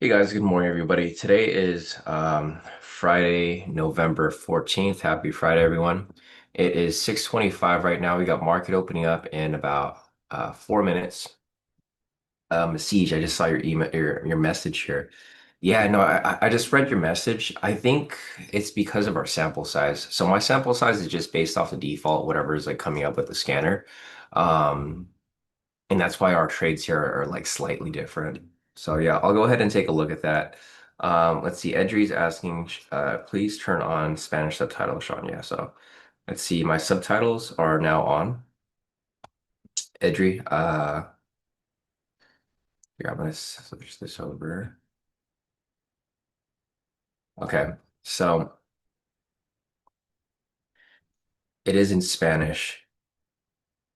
Hey guys, good morning everybody. Today is Friday, November 14th. Happy Friday, everyone. It is 6:25 right now. We got market opening up in about 4 minutes. Siege, I just saw your email, your message here. Yeah, no, I just read your message. I think it's because of our sample size. So my sample size is just based off the default, whatever is like coming up with the scanner. Um, and that's why our trades here are like slightly different. So yeah, I'll go ahead and take a look at that. Let's see. Edry's asking, please turn on Spanish subtitles, Sean. Yeah, so let's see. My subtitles are now on. Edry, here, I'm gonna switch this over. Okay, so it is in Spanish,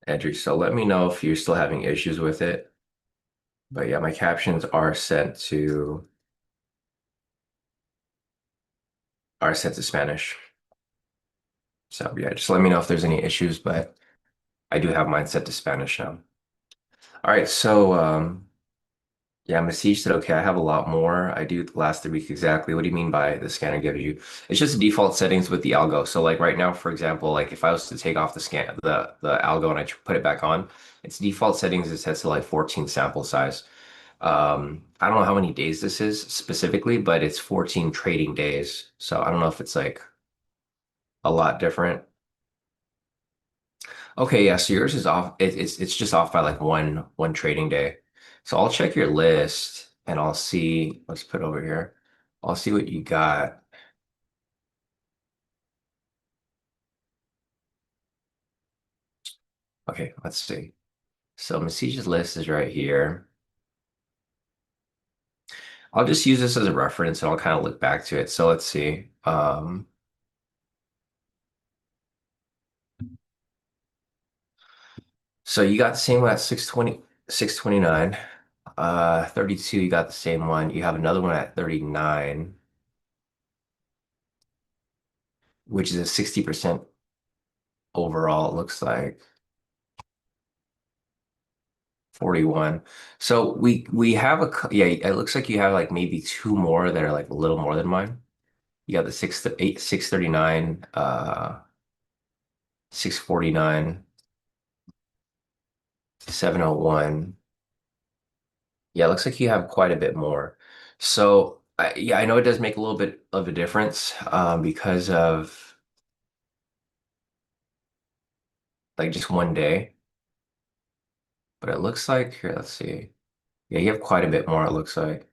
Edry. So let me know if you're still having issues with it. But yeah, my captions are set to Spanish. So yeah, just let me know if there's any issues, but I do have mine set to Spanish now. All right, so yeah, Masij said, okay, I have a lot more. I do the last 3 weeks exactly. What do you mean by the scanner gives you? It's just default settings with the algo. So like right now, for example, like if I was to take off the algo and I put it back on, its default settings is set to like 14 sample size. I don't know how many days this is specifically, but it's 14 trading days. So I don't know if it's like a lot different. Okay, yeah, so yours is off. It's just off by like one trading day. So I'll check your list and I'll see. Let's put it over here. I'll see what you got. Okay, let's see. So Massage's list is right here. I'll just use this as a reference and I'll kind of look back to it. So let's see. So you got the same one at 620, 629. 32, you got the same one. You have another one at 39, which is a 60% overall, it looks like. 41. So we have yeah, it looks like you have like maybe two more that are like a little more than mine. You got the 639, 649, 701. Yeah, it looks like you have quite a bit more. So yeah, I know it does make a little bit of a difference because of like just one day. But it looks like here, let's see. Yeah, you have quite a bit more, it looks like.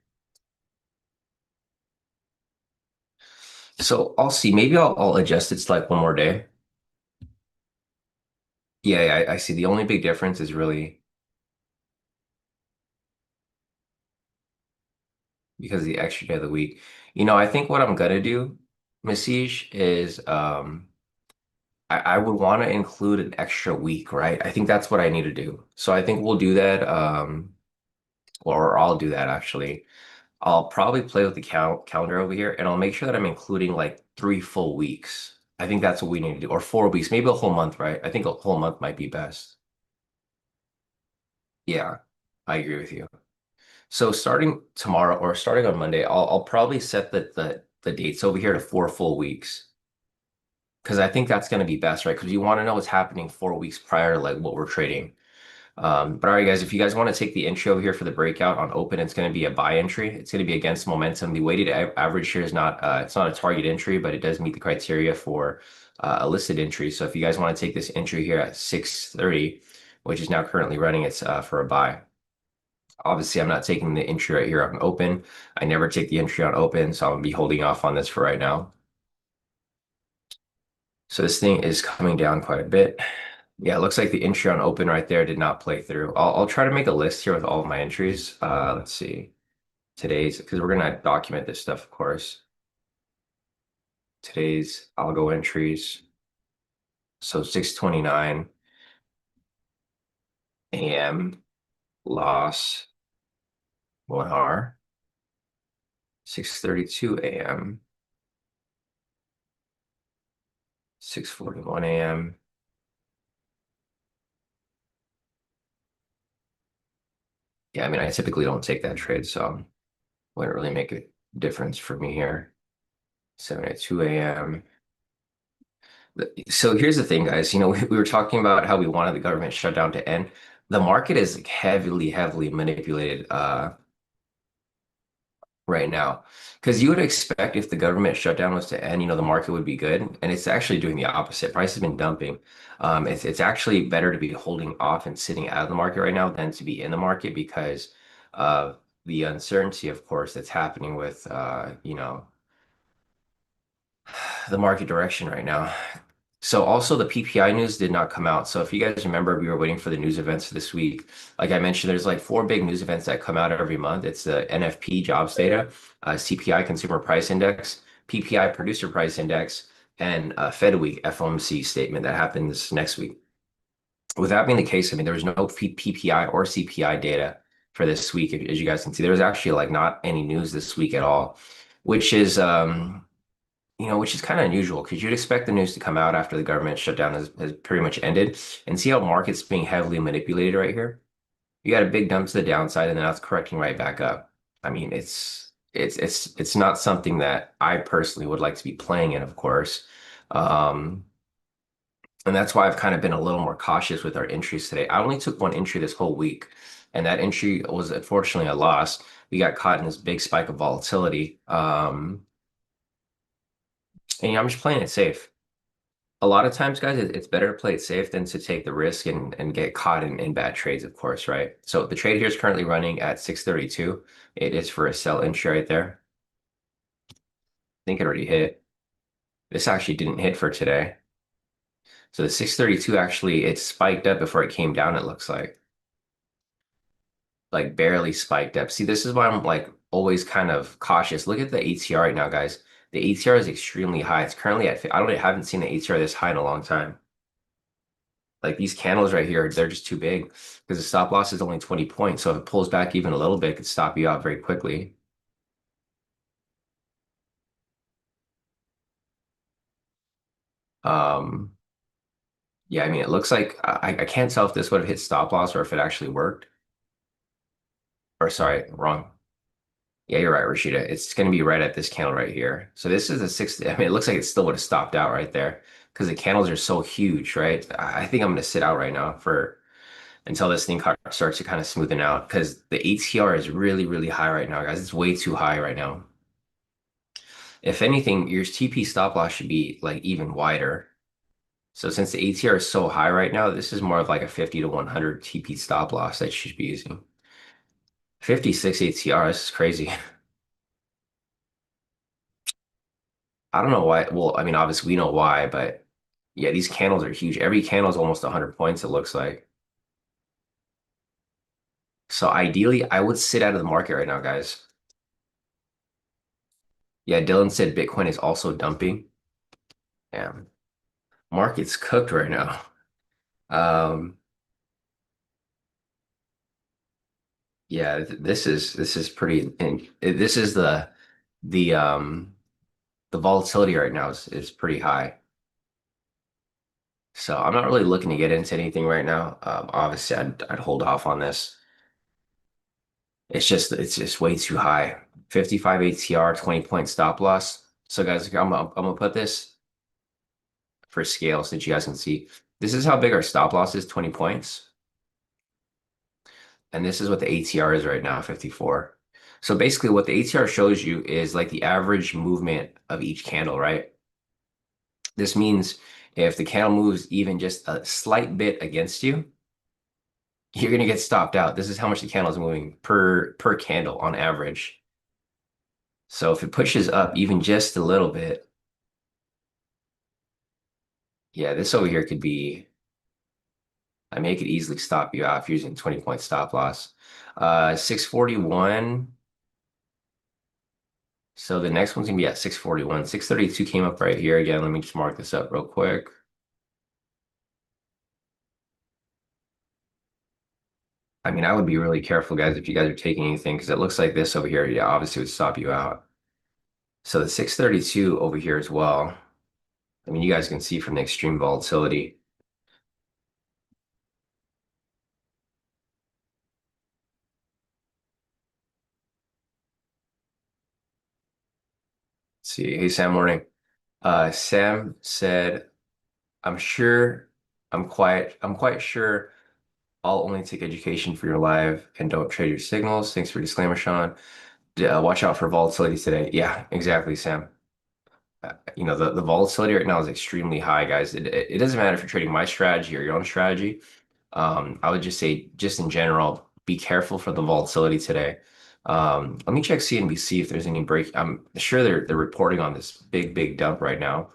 So I'll see. Maybe I'll adjust it to like one more day. Yeah, yeah, I see. The only big difference is really because of the extra day of the week. I think what I'm gonna do, Masish, is I would want to include an extra week, right? I think that's what I need to do. So I think we'll do that, or I'll do that actually. I'll probably play with the calendar over here, and I'll make sure that I'm including like 3 full weeks. I think that's what we need to do, or 4 weeks, maybe a whole month, right? I think a whole month might be best. Yeah, I agree with you. So starting tomorrow or starting on Monday, I'll probably set the dates over here to 4 full weeks because I think that's going to be best, right? Because you want to know what's happening 4 weeks prior to like what we're trading. But all right, guys, if you guys want to take the entry over here for the breakout on open, it's going to be a buy entry. It's going to be against momentum. The weighted average here is not it's not a target entry, but it does meet the criteria for a listed entry. So if you guys want to take this entry here at 6:30, which is now currently running, it's for a buy. Obviously, I'm not taking the entry right here on open. I never take the entry on open, so I'm gonna be holding off on this for right now. So this thing is coming down quite a bit. Yeah, it looks like the entry on open right there did not play through. I'll try to make a list here with all of my entries. Let's see. Today's, because we're gonna document this stuff, of course. Today's algo entries. So 6:29 a.m. loss 1 hour. 6:32 a.m. 6:41 a.m. Yeah, I mean, I typically don't take that trade, so. Wouldn't really make a difference for me here. 7 at 2 a.m. So here's the thing, guys. We were talking about how we wanted the government shutdown to end. The market is like heavily manipulated right now. Because you would expect if the government shutdown was to end, the market would be good. And it's actually doing the opposite. Price has been dumping. It's actually better to be holding off and sitting out of the market right now than to be in the market because of the uncertainty, of course, that's happening with the market direction right now. So also the PPI news did not come out. So if you guys remember, we were waiting for the news events this week. Like I mentioned, there's like four big news events that come out every month. It's the NFP jobs data, CPI consumer price index, PPI producer price index, and Fed week FOMC statement that happens next week. With that being the case, I mean, there was no PPI or CPI data for this week, as you guys can see. There was actually like not any news this week at all, which is which is kind of unusual because you'd expect the news to come out after the government shutdown has pretty much ended and see how markets being heavily manipulated right here. You got a big dump to the downside and then now it's correcting right back up. I mean, it's not something that I personally would like to be playing in, of course. Um, and that's why I've kind of been a little more cautious with our entries today. I only took one entry this whole week, and that entry was unfortunately a loss. We got caught in this big spike of volatility. And I'm just playing it safe. A lot of times, guys, it's better to play it safe than to take the risk and get caught in bad trades, of course, right? So the trade here is currently running at 632. It is for a sell entry right there. I think it already hit. This actually didn't hit for today. So the 632 actually, it spiked up before it came down, it looks like barely spiked up. See, this is why I'm like always kind of cautious. Look at the ATR right now, guys. The ATR is extremely high. It's currently at, I haven't seen the ATR this high in a long time. Like these candles right here, they're just too big because the stop loss is only 20 points. So if it pulls back even a little bit, it could stop you out very quickly. Um, yeah, I mean, it looks like I can't tell if this would have hit stop loss or if it actually worked. Or sorry, wrong. Yeah, you're right, Rashida. It's going to be right at this candle right here. So this is a 60. I mean, it looks like it still would have stopped out right there because the candles are so huge, right? I think I'm going to sit out right now for until this thing starts to kind of smoothen out because the ATR is really high right now, guys. It's way too high right now. If anything, your TP stop loss should be like even wider. So since the ATR is so high right now, this is more of like a 50 to 100 TP stop loss that you should be using. 56 ATR, this is crazy. I don't know why. Well, I mean, obviously we know why, but yeah, these candles are huge. Every candle is almost 100 points, it looks like. So ideally, I would sit out of the market right now, guys. Yeah, Dylan said Bitcoin is also dumping. Yeah, market's cooked right now. Um, yeah, this is pretty, and this is the the volatility right now is pretty high. So I'm not really looking to get into anything right now. Obviously, I'd hold off on this. It's just way too high. 55 ATR, 20-point stop loss. So guys, I'm gonna put this for scale so that you guys can see. This is how big our stop loss is, 20 points. And this is what the ATR is right now, 54. So basically what the ATR shows you is like the average movement of each candle, right? This means if the candle moves even just a slight bit against you, you're gonna get stopped out. This is how much the candle is moving per candle on average. So if it pushes up even just a little bit, yeah, this over here could be, I mean, it could easily stop you out if you're using 20-point stop loss. 641. So the next one's gonna be at 641. 632 came up right here. Again, let me just mark this up real quick. I mean, I would be really careful, guys, if you guys are taking anything, because it looks like this over here, yeah, obviously would stop you out. So the 632 over here as well. I mean, you guys can see from the extreme volatility. See. Hey, Sam, morning. Sam said, I'm sure I'm quite sure I'll only take education for your live and don't trade your signals. Thanks for your disclaimer, Sean. Watch out for volatility today. Yeah, exactly, Sam. The volatility right now is extremely high, guys. It doesn't matter if you're trading my strategy or your own strategy. I would just say, just in general, be careful for the volatility today. Let me check CNBC if there's any break. I'm sure they're reporting on this big dump right now.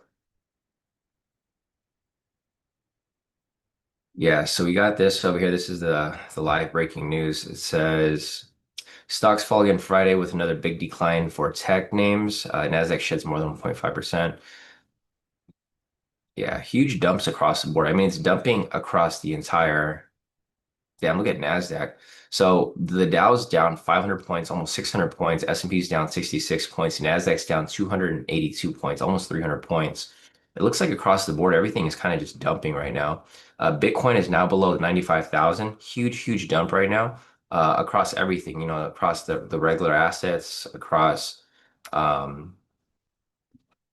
Yeah, so we got this over here. This is the live breaking news. It says stocks fall again Friday with another big decline for tech names. Nasdaq sheds more than 1.5%. Yeah, huge dumps across the board. I mean, it's dumping across the entire. Damn, look at Nasdaq. So the Dow's down 500 points, almost 600 points. S&P's down 66 points. Nasdaq's down 282 points, almost 300 points. It looks like across the board, everything is kind of just dumping right now. Bitcoin is now below 95,000. Huge dump right now across everything, across the regular assets, across um,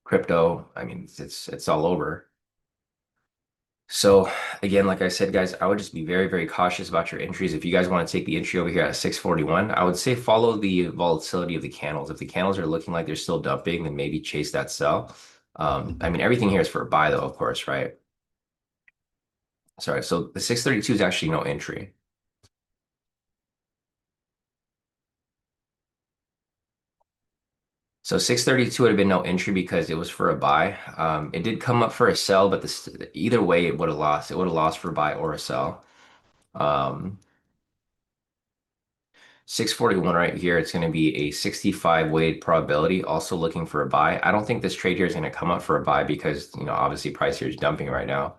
crypto. I mean, it's all over. So again, like I said, guys, I would just be very cautious about your entries. If you guys want to take the entry over here at 641, I would say follow the volatility of the candles. If the candles are looking like they're still dumping, then maybe chase that sell. I mean, everything here is for a buy though, of course, right? Sorry, so the 632 is actually no entry. So 632 would have been no entry because it was for a buy. It did come up for a sell, but either way, it would have lost. It would have lost for a buy or a sell. Um, 641 right here, it's going to be a 65 weighted probability, also looking for a buy. I don't think this trade here is going to come up for a buy because, obviously price here is dumping right now.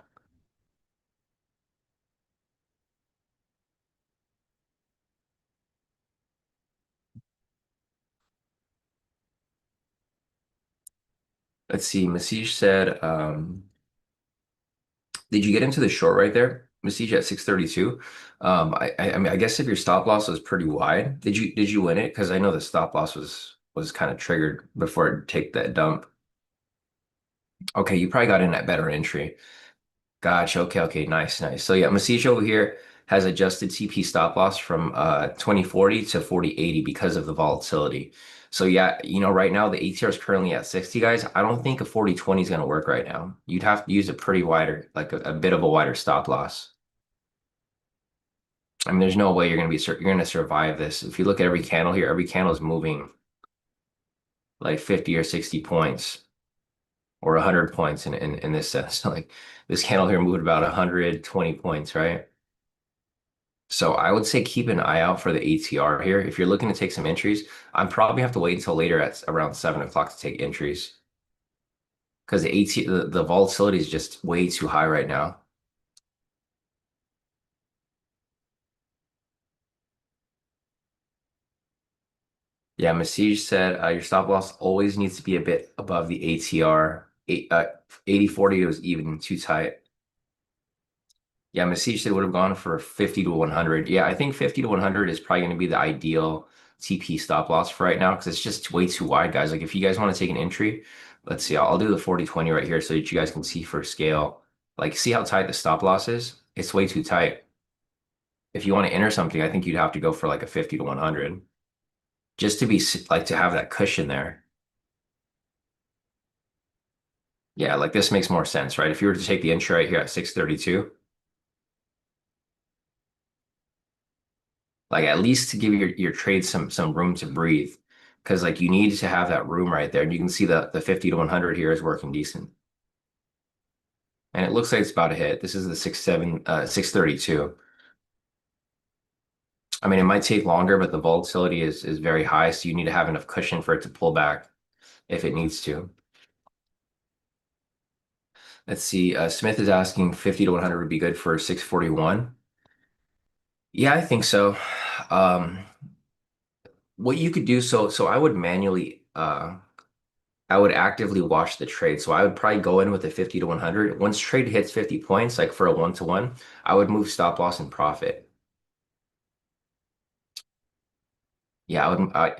Let's see. Masij said, did you get into the short right there? Masij at 632. I mean, I guess if your stop loss was pretty wide, did you win it? Because I know the stop loss was kind of triggered before it take that dump. Okay, you probably got in at better entry. Gotcha. Okay. Nice. So yeah, Masich over here has adjusted TP stop loss from 2040 to 4080 because of the volatility. So yeah, right now the ATR is currently at 60, guys. I don't think a 4020 is going to work right now. You'd have to use a pretty wider, like a bit of a wider stop loss. I mean, there's no way you're going to survive this. If you look at every candle here, every candle is moving like 50 or 60 points or 100 points in this sense. Like this candle here moved about 120 points, right? So I would say keep an eye out for the ATR here. If you're looking to take some entries, I'm probably have to wait until later at around 7 o'clock to take entries because the volatility is just way too high right now. Yeah, Masij said your stop loss always needs to be a bit above the ATR. 80/40 was even too tight. Yeah, Masij said would have gone for 50 to 100. Yeah, I think 50 to 100 is probably going to be the ideal TP stop loss for right now because it's just way too wide, guys. Like if you guys want to take an entry, let's see, I'll do the 40/20 right here so that you guys can see for scale. Like see how tight the stop loss is? It's way too tight. If you want to enter something, I think you'd have to go for like a 50 to 100 just to be like to have that cushion there. Yeah, like this makes more sense, right? If you were to take the entry right here at 632, like at least to give your trade some room to breathe, because like you need to have that room right there. And you can see the 50 to 100 here is working decent, and it looks like it's about to hit. This is the 632. I mean, it might take longer, but the volatility is very high, so you need to have enough cushion for it to pull back if it needs to. Let's see. Smith is asking 50 to 100 would be good for 641. Yeah, I think so. Um, what you could do, so I would manually I would actively watch the trade. So I would probably go in with a 50 to 100. Once trade hits 50 points, like for a 1-to-1, I would move stop loss and profit. Yeah,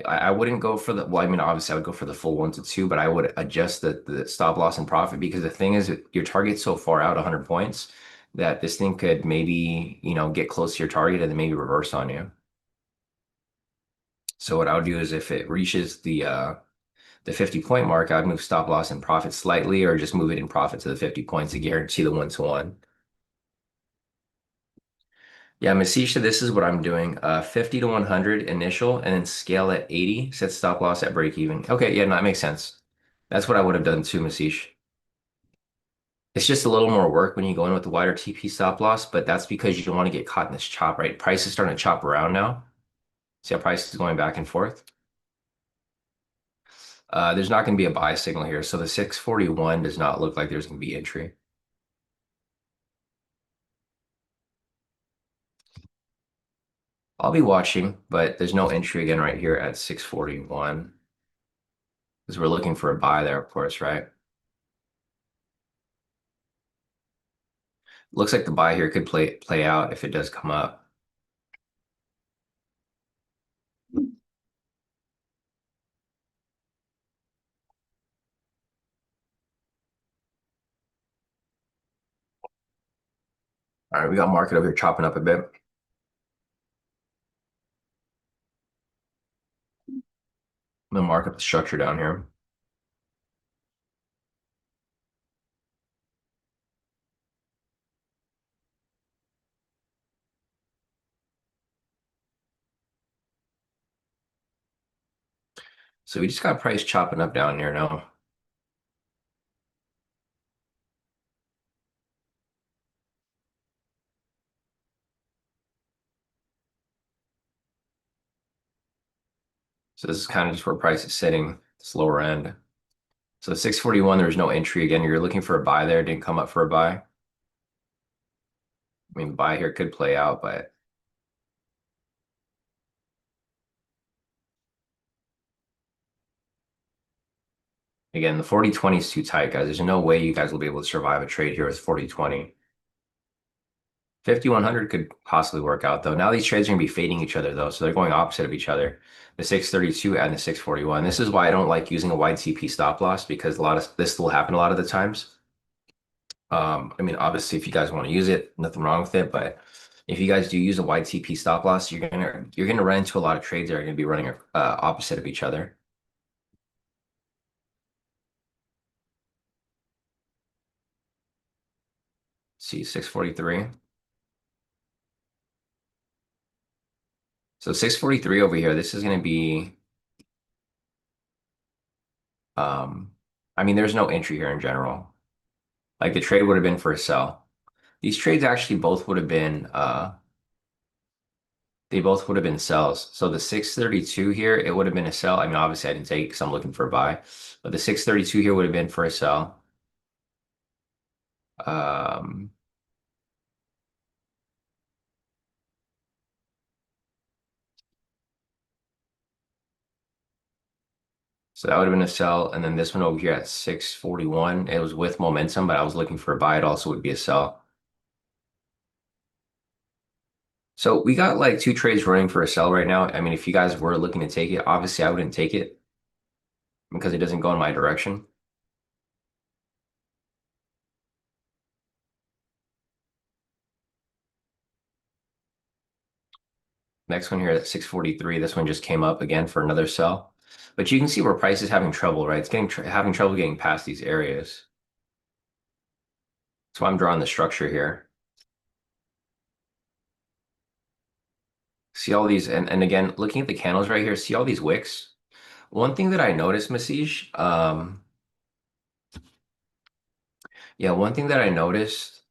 I wouldn't go for the, well, I mean, obviously I would go for the full 1 to 2, but I would adjust the stop loss and profit because the thing is your target's so far out 100 points that this thing could maybe, get close to your target and then maybe reverse on you. So what I would do is if it reaches the 50-point mark, I'd move stop loss and profit slightly or just move it in profit to the 50 points to guarantee the 1 to 1. Yeah, Masisha, this is what I'm doing. 50 to 100 initial and then scale at 80, set stop loss at break even. Okay, yeah, no, that makes sense. That's what I would have done too, Masish. It's just a little more work when you go in with the wider TP stop loss, but that's because you don't want to get caught in this chop, right? Price is starting to chop around now. See how price is going back and forth? There's not going to be a buy signal here, so the 641 does not look like there's going to be entry. I'll be watching, but there's no entry again right here at 641 because we're looking for a buy there, of course, right? Looks like the buy here could play out if it does come up. All right, we got market over here chopping up a bit. I'm gonna mark up the structure down here. So we just got price chopping up down here now. So this is kind of just where price is sitting, this lower end. So 641, there's no entry again. You're looking for a buy there, didn't come up for a buy. I mean, buy here could play out, but again, the 40-20 is too tight, guys. There's no way you guys will be able to survive a trade here with 40-20. 5100 could possibly work out though. Now these trades are gonna be fading each other though, so they're going opposite of each other. The 632 and the 641. This is why I don't like using a wide CP stop loss because a lot of this will happen a lot of the times. I mean, obviously, if you guys want to use it, nothing wrong with it. But if you guys do use a wide TP stop loss, you're gonna run into a lot of trades that are gonna be running opposite of each other. See 643. So 643 over here. This is gonna be. Um, I mean, there's no entry here in general. Like the trade would have been for a sell. These trades actually both would have been. They both would have been sells. So the 632 here, it would have been a sell. I mean, obviously I didn't take it because I'm looking for a buy, but the 632 here would have been for a sell. Um, so that would have been a sell. And then this one over here at 641, it was with momentum, but I was looking for a buy. It also would be a sell. So we got like two trades running for a sell right now. I mean, if you guys were looking to take it, obviously I wouldn't take it because it doesn't go in my direction. Next one here at 643, this one just came up again for another sell. But you can see where price is having trouble, right? It's having trouble getting past these areas. So I'm drawing the structure here. See all these, and again, looking at the candles right here, see all these wicks? One thing that I noticed, Masij, yeah, one thing that I noticed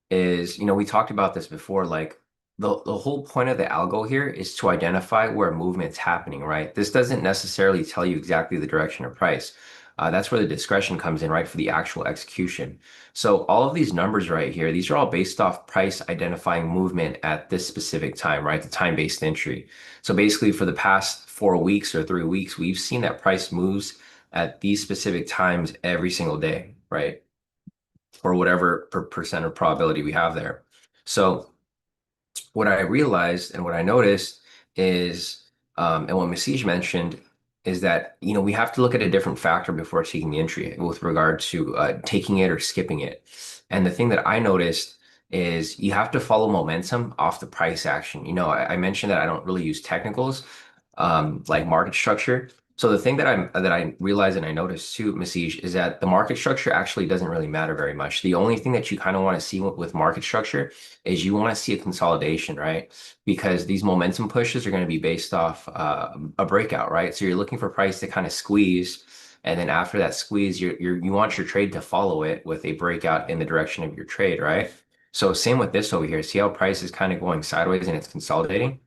is, we talked about this before, like the whole point of the algo here is to identify where movement's happening, right? This doesn't necessarily tell you exactly the direction of price. That's where the discretion comes in, right, for the actual execution. So all of these numbers right here, these are all based off price identifying movement at this specific time, right? The time-based entry. So basically for the past 4 weeks or 3 weeks, we've seen that price moves at these specific times every single day, right? Or whatever percent of probability we have there. So what I realized and what I noticed is And what Masij mentioned is that, we have to look at a different factor before taking the entry with regard to taking it or skipping it. And the thing that I noticed is you have to follow momentum off the price action. I mentioned that I don't really use technicals, like market structure. So the thing that I realized and I noticed too, Masij, is that the market structure actually doesn't really matter very much. The only thing that you kind of want to see with market structure is you want to see a consolidation, right? Because these momentum pushes are going to be based off a breakout, right? So you're looking for price to kind of squeeze, and then after that squeeze, you want your trade to follow it with a breakout in the direction of your trade, right? So same with this over here. See how price is kind of going sideways and it's consolidating?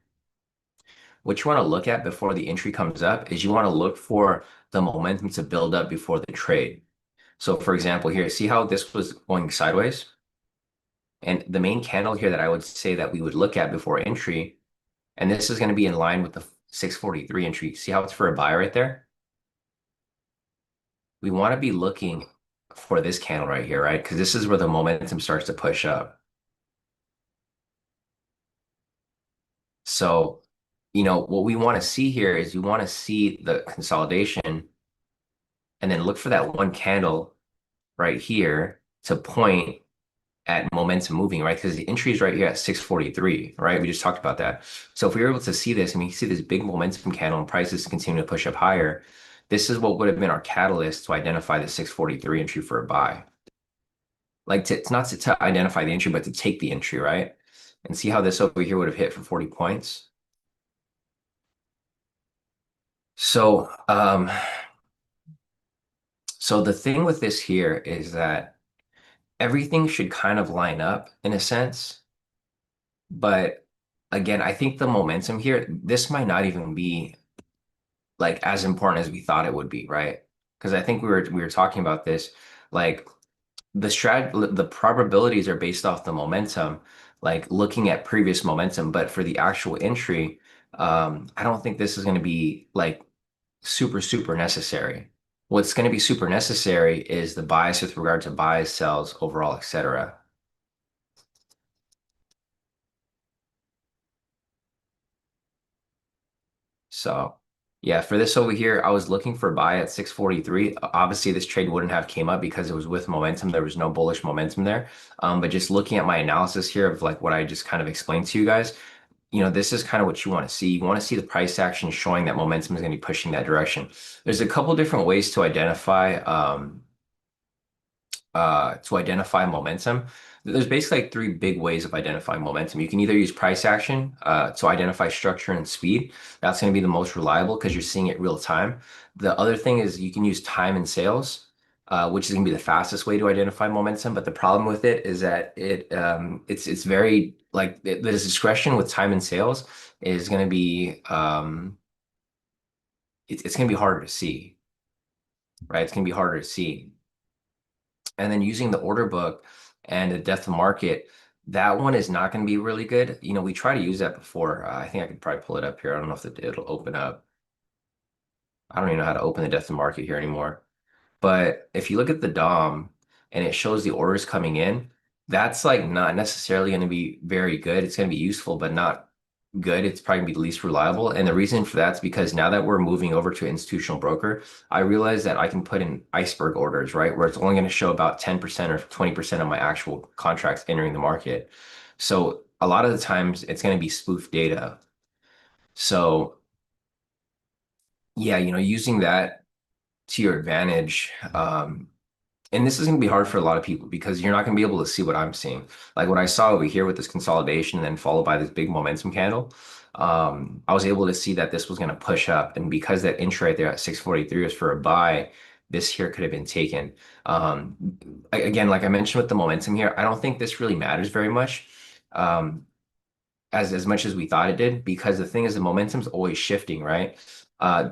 What you want to look at before the entry comes up is you want to look for the momentum to build up before the trade. So for example, here, see how this was going sideways? And the main candle here that I would say that we would look at before entry, and this is going to be in line with the 643 entry. See how it's for a buy right there? We want to be looking for this candle right here, right? Because this is where the momentum starts to push up. So, what we want to see here is we want to see the consolidation and then look for that one candle right here to point at momentum moving, right? Because the entry is right here at 643, right? We just talked about that. So if we were able to see this and we see this big momentum candle and prices continue to push up higher, this is what would have been our catalyst to identify the 643 entry for a buy. Like it's not to identify the entry, but to take the entry, right? And see how this over here would have hit for 40 points. So, so the thing with this here is that everything should kind of line up in a sense. But again, I think the momentum here, this might not even be like as important as we thought it would be, right? Because I think we were talking about this, like the probabilities are based off the momentum, like looking at previous momentum, but for the actual entry, I don't think this is going to be like super necessary. What's going to be super necessary is the bias with regard to buys, sells, overall, etc. So yeah, for this over here, I was looking for buy at 643. Obviously, this trade wouldn't have came up because it was with momentum. There was no bullish momentum there. But just looking at my analysis here of like what I just kind of explained to you guys, this is kind of what you want to see. You want to see the price action showing that momentum is going to be pushing that direction. There's a couple different ways to identify momentum. There's basically like three big ways of identifying momentum. You can either use price action to identify structure and speed. That's going to be the most reliable because you're seeing it real time. The other thing is you can use time and sales, which is going to be the fastest way to identify momentum. But the problem with it is that it's very like the discretion with time and sales is going to be it's going to be harder to see, right? It's going to be harder to see. And then using the order book and the depth of market, that one is not going to be really good. We tried to use that before. I think I could probably pull it up here. I don't know if it'll open up. I don't even know how to open the depth of market here anymore. But if you look at the DOM and it shows the orders coming in, that's like not necessarily going to be very good. It's going to be useful, but not good. It's probably gonna be the least reliable. And the reason for that is because now that we're moving over to institutional broker, I realize that I can put in iceberg orders, right? Where it's only going to show about 10% or 20% of my actual contracts entering the market. So a lot of the times it's going to be spoof data. So yeah, using that to your advantage. And this is going to be hard for a lot of people because you're not going to be able to see what I'm seeing. Like what I saw over here with this consolidation and then followed by this big momentum candle, I was able to see that this was going to push up. And because that entry right there at 643 was for a buy, this here could have been taken. Um, Again, like I mentioned with the momentum here, I don't think this really matters very much. As much as we thought it did, because the thing is the momentum's always shifting, right? Uh,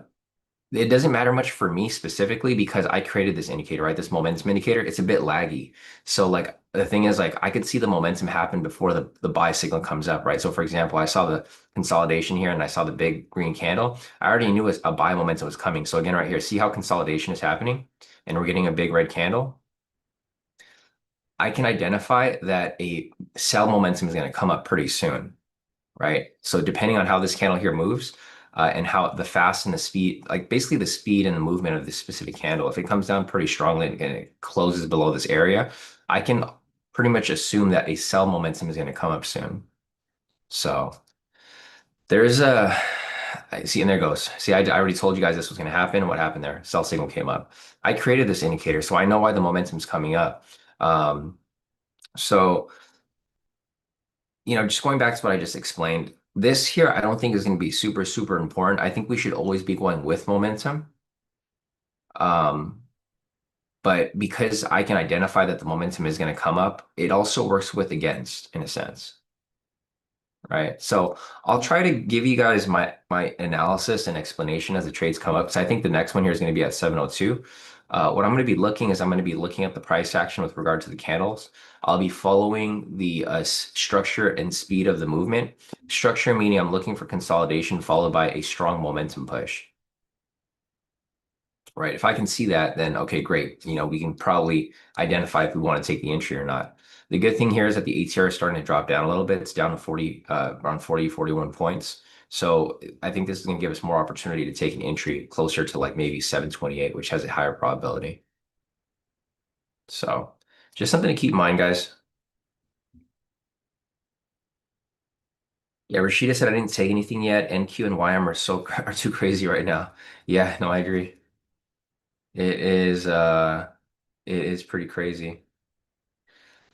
it doesn't matter much for me specifically because I created this indicator, right? This momentum indicator, it's a bit laggy. So like the thing is like I could see the momentum happen before the buy signal comes up, right? So for example, I saw the consolidation here and I saw the big green candle. I already knew a buy momentum was coming. So again, right here, see how consolidation is happening and we're getting a big red candle. I can identify that a sell momentum is going to come up pretty soon, right? So depending on how this candle here moves, and how the fast and the speed, like basically the speed and the movement of this specific candle. If it comes down pretty strongly and it closes below this area, I can pretty much assume that a sell momentum is going to come up soon. So there's a, I see, and there it goes. See, I already told you guys this was going to happen. What happened there? Sell signal came up. I created this indicator, so I know why the momentum's coming up. Um, so, just going back to what I just explained, this here, I don't think is going to be super, super important. I think we should always be going with momentum. Um, but because I can identify that the momentum is going to come up, it also works with against in a sense. Right. So I'll try to give you guys my analysis and explanation as the trades come up. So I think the next one here is going to be at 702. What I'm going to be looking is I'm going to be looking at the price action with regard to the candles. I'll be following the structure and speed of the movement. Structure meaning I'm looking for consolidation followed by a strong momentum push. Right. If I can see that, then okay, great. We can probably identify if we want to take the entry or not. The good thing here is that the ATR is starting to drop down a little bit. It's down to 40, around 40, 41 points. So I think this is going to give us more opportunity to take an entry closer to like maybe 728, which has a higher probability. So just something to keep in mind, guys. Yeah, Rashida said I didn't take anything yet. NQ and YM are too crazy right now. Yeah, no, I agree. It is it is pretty crazy.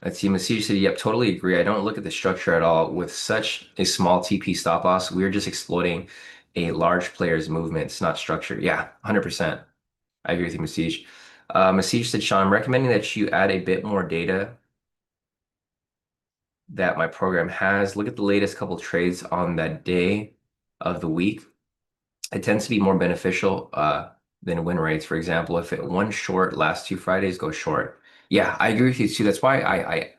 Let's see, Masih said, yep, totally agree. I don't look at the structure at all. With such a small TP stop loss, we're just exploiting a large player's movements, not structure. Yeah, 100%. I agree with you, Masih. Masih said, Sean, I'm recommending that you add a bit more data that my program has. Look at the latest couple trades on that day of the week. It tends to be more beneficial than win rates. For example, if it one short last 2 Fridays, go short. Yeah, I agree with you too. That's why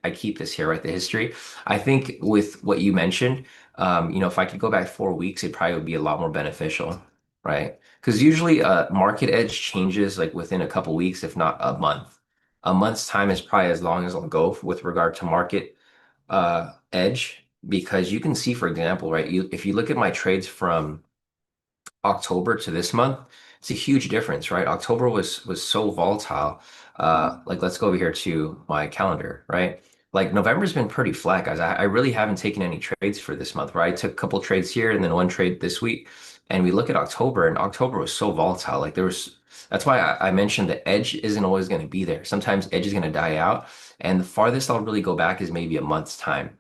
I keep this here, right? The history. I think with what you mentioned, if I could go back 4 weeks, it probably would be a lot more beneficial, right? Because usually market edge changes like within a couple weeks, if not a month. A month's time is probably as long as I'll go with regard to market edge, because you can see, for example, right? If you look at my trades from October to this month, it's a huge difference, right? October was so volatile. Like let's go over here to my calendar, right? Like November's been pretty flat, guys. I really haven't taken any trades for this month, right? I took a couple trades here and then one trade this week. And we look at October, and October was so volatile. That's why I mentioned the edge isn't always going to be there. Sometimes edge is going to die out. And the farthest I'll really go back is maybe a month's time.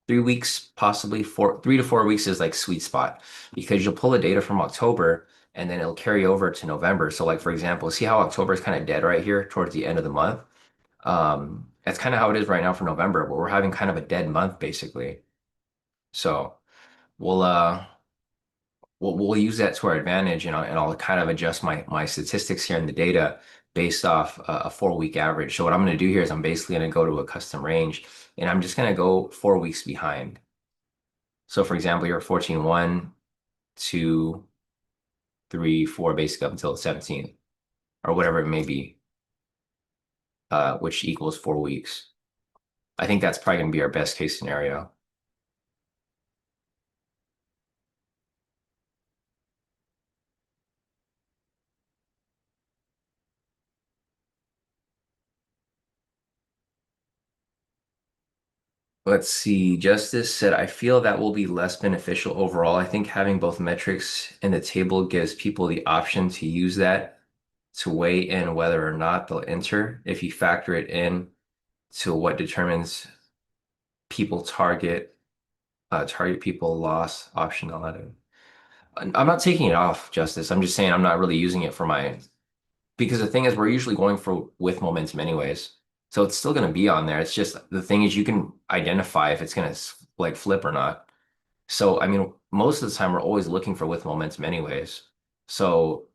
3 weeks, possibly 3 to 4 weeks is like sweet spot because you'll pull the data from October and then it'll carry over to November. So like for example, see how October is kind of dead right here towards the end of the month. That's kind of how it is right now for November, where we're having kind of a dead month basically. So we'll uh we'll use that to our advantage, and I'll kind of adjust my statistics here in the data based off a 4 week average. So what I'm going to do here is I'm basically going to go to a custom range and I'm just going to go 4 weeks behind. So for example, you're 14, 1, 2, 3, 4, basically up until the 17th or whatever it may be, which equals 4 weeks. I think that's probably going to be our best case scenario. Let's see. Justice said, I feel that will be less beneficial overall. I think having both metrics in the table gives people the option to use that to weigh in whether or not they'll enter. If you factor it in to what determines people target people loss option 11. I'm not taking it off, Justice. I'm just saying I'm not really using it for my because the thing is we're usually going for with momentum anyways. So it's still going to be on there. It's just the thing is you can identify if it's going to like flip or not. So I mean, most of the time we're always looking for with momentum anyways. So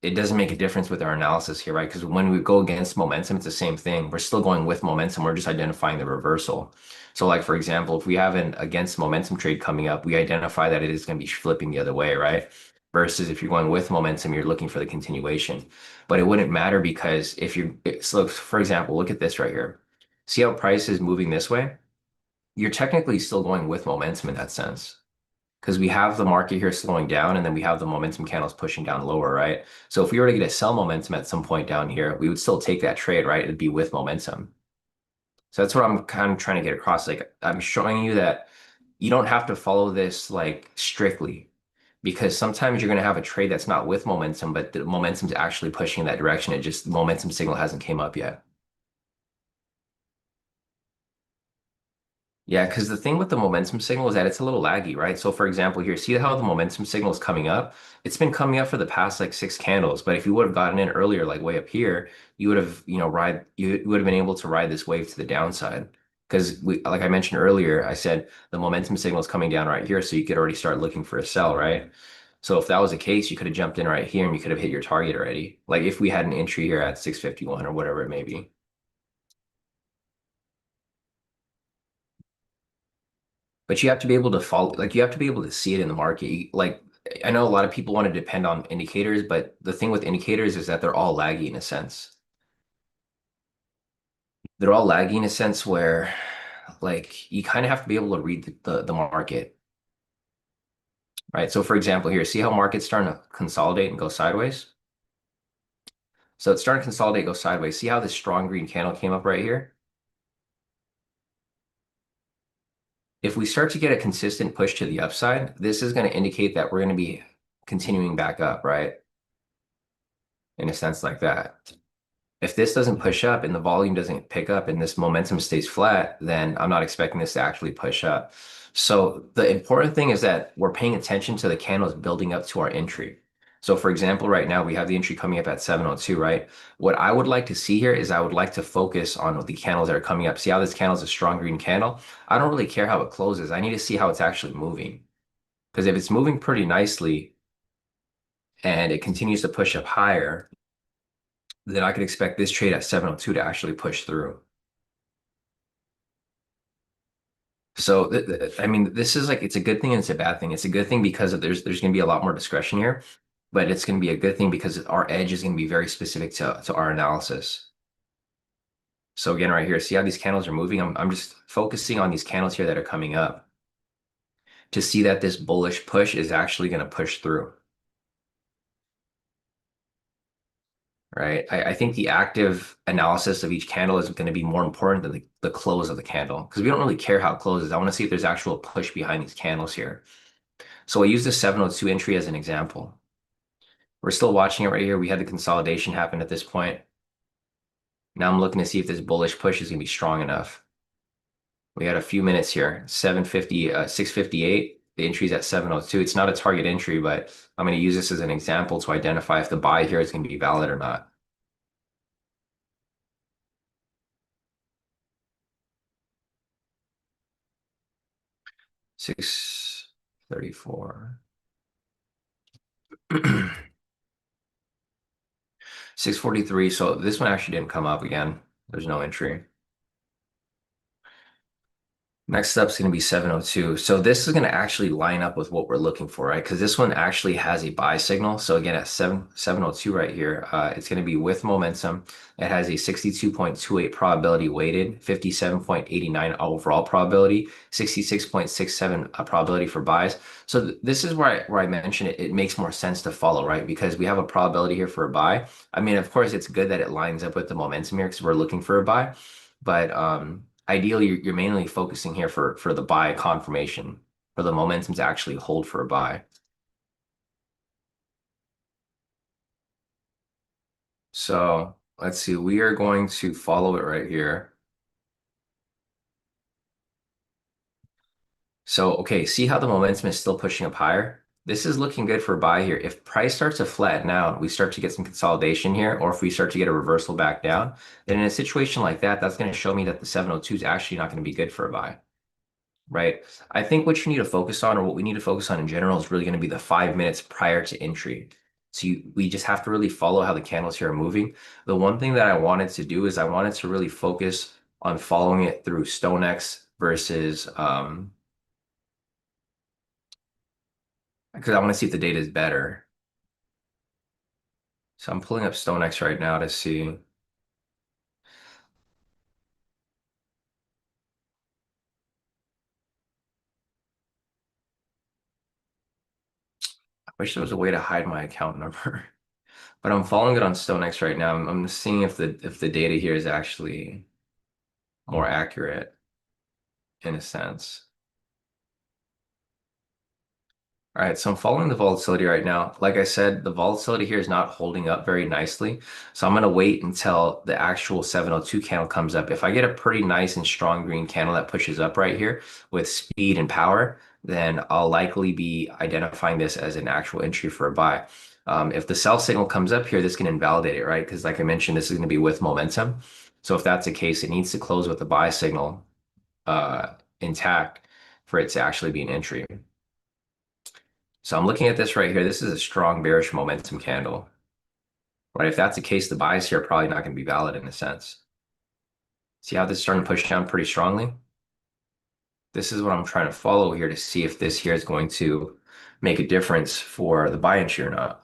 it doesn't make a difference with our analysis here, right? Because when we go against momentum, it's the same thing. We're still going with momentum. We're just identifying the reversal. So like, for example, if we have an against momentum trade coming up, we identify that it is going to be flipping the other way, right? Versus if you're going with momentum, you're looking for the continuation. But it wouldn't matter because if so for example, look at this right here. See how price is moving this way? You're technically still going with momentum in that sense. because we have the market here slowing down and then we have the momentum candles pushing down lower, right? So if we were to get a sell momentum at some point down here, we would still take that trade, right? It'd be with momentum. So that's what I'm kind of trying to get across. Like I'm showing you that you don't have to follow this like strictly because sometimes you're going to have a trade that's not with momentum, but the momentum's actually pushing in that direction. It just the momentum signal hasn't came up yet. Yeah, because the thing with the momentum signal is that it's a little laggy, right? So for example, here, see how the momentum signal is coming up? It's been coming up for the past like six candles, but if you would have gotten in earlier, like way up here, you would have, you would have been able to ride this wave to the downside. Because like I mentioned earlier, I said the momentum signal is coming down right here, so you could already start looking for a sell, right? So if that was the case, you could have jumped in right here and you could have hit your target already. Like if we had an entry here at 651 or whatever it may be. But you have to be able to follow, like you have to be able to see it in the market. Like I know a lot of people want to depend on indicators, but the thing with indicators is that they're all laggy in a sense. They're all laggy in a sense where like you kind of have to be able to read the market, right? So for example, here, see how market's starting to consolidate and go sideways? So it's starting to consolidate, go sideways. See how this strong green candle came up right here? If we start to get a consistent push to the upside, this is going to indicate that we're going to be continuing back up, right? In a sense like that. If this doesn't push up and the volume doesn't pick up and this momentum stays flat, then I'm not expecting this to actually push up. So the important thing is that we're paying attention to the candles building up to our entry. So for example, right now we have the entry coming up at 702, right? What I would like to see here is I would like to focus on the candles that are coming up. See how this candle is a strong green candle? I don't really care how it closes. I need to see how it's actually moving. Because if it's moving pretty nicely and it continues to push up higher, then I could expect this trade at 702 to actually push through. So I mean, this is like it's a good thing and it's a bad thing. It's a good thing because there's going to be a lot more discretion here, but it's going to be a good thing because our edge is going to be very specific to our analysis. So again, right here, see how these candles are moving? I'm just focusing on these candles here that are coming up to see that this bullish push is actually going to push through, right? I think the active analysis of each candle is going to be more important than the close of the candle because we don't really care how it closes. I want to see if there's actual push behind these candles here. So I use the 702 entry as an example. We're still watching it right here. We had the consolidation happen at this point. Now I'm looking to see if this bullish push is going to be strong enough. We had a few minutes here, 750, 658. The entry's at 702. It's not a target entry, but I'm going to use this as an example to identify if the buy here is going to be valid or not. Six 34. 643. So this one actually didn't come up again. There's no entry. Next up is going to be 702. So this is going to actually line up with what we're looking for, right? Because this one actually has a buy signal. So again, at 702 right here, it's going to be with momentum. It has a 62.28 probability weighted, 57.89 overall probability, 66.67 probability for buys. So this is where I mentioned it. It makes more sense to follow, right? Because we have a probability here for a buy. I mean, of course, it's good that it lines up with the momentum here because we're looking for a buy. But ideally, you're mainly focusing here for the buy confirmation, for the momentum to actually hold for a buy. So let's see, we are going to follow it right here. So, okay, see how the momentum is still pushing up higher? This is looking good for a buy here. If price starts to flatten out, we start to get some consolidation here, or if we start to get a reversal back down, then in a situation like that, that's going to show me that the 702 is actually not going to be good for a buy. Right. I think what you need to focus on, or what we need to focus on in general, is really going to be the 5 minutes prior to entry. So we just have to really follow how the candles here are moving. The one thing that I wanted to do is I wanted to really focus on following it through StoneX versus because I want to see if the data is better. So I'm pulling up StoneX right now to see. Wish there was a way to hide my account number. But I'm following it on StoneX right now. I'm seeing if the data here is actually more accurate in a sense. All right, so I'm following the volatility right now. Like I said, the volatility here is not holding up very nicely. So I'm going to wait until the actual 702 candle comes up. If I get a pretty nice and strong green candle that pushes up right here with speed and power, then I'll likely be identifying this as an actual entry for a buy. If the sell signal comes up here, this can invalidate it, right? Because like I mentioned, this is going to be with momentum. So if that's the case, it needs to close with the buy signal intact for it to actually be an entry. So I'm looking at this right here. This is a strong bearish momentum candle, right? If that's the case, the buys here are probably not going to be valid in a sense. See how this is starting to push down pretty strongly? This is what I'm trying to follow here to see if this here is going to make a difference for the buy entry or not.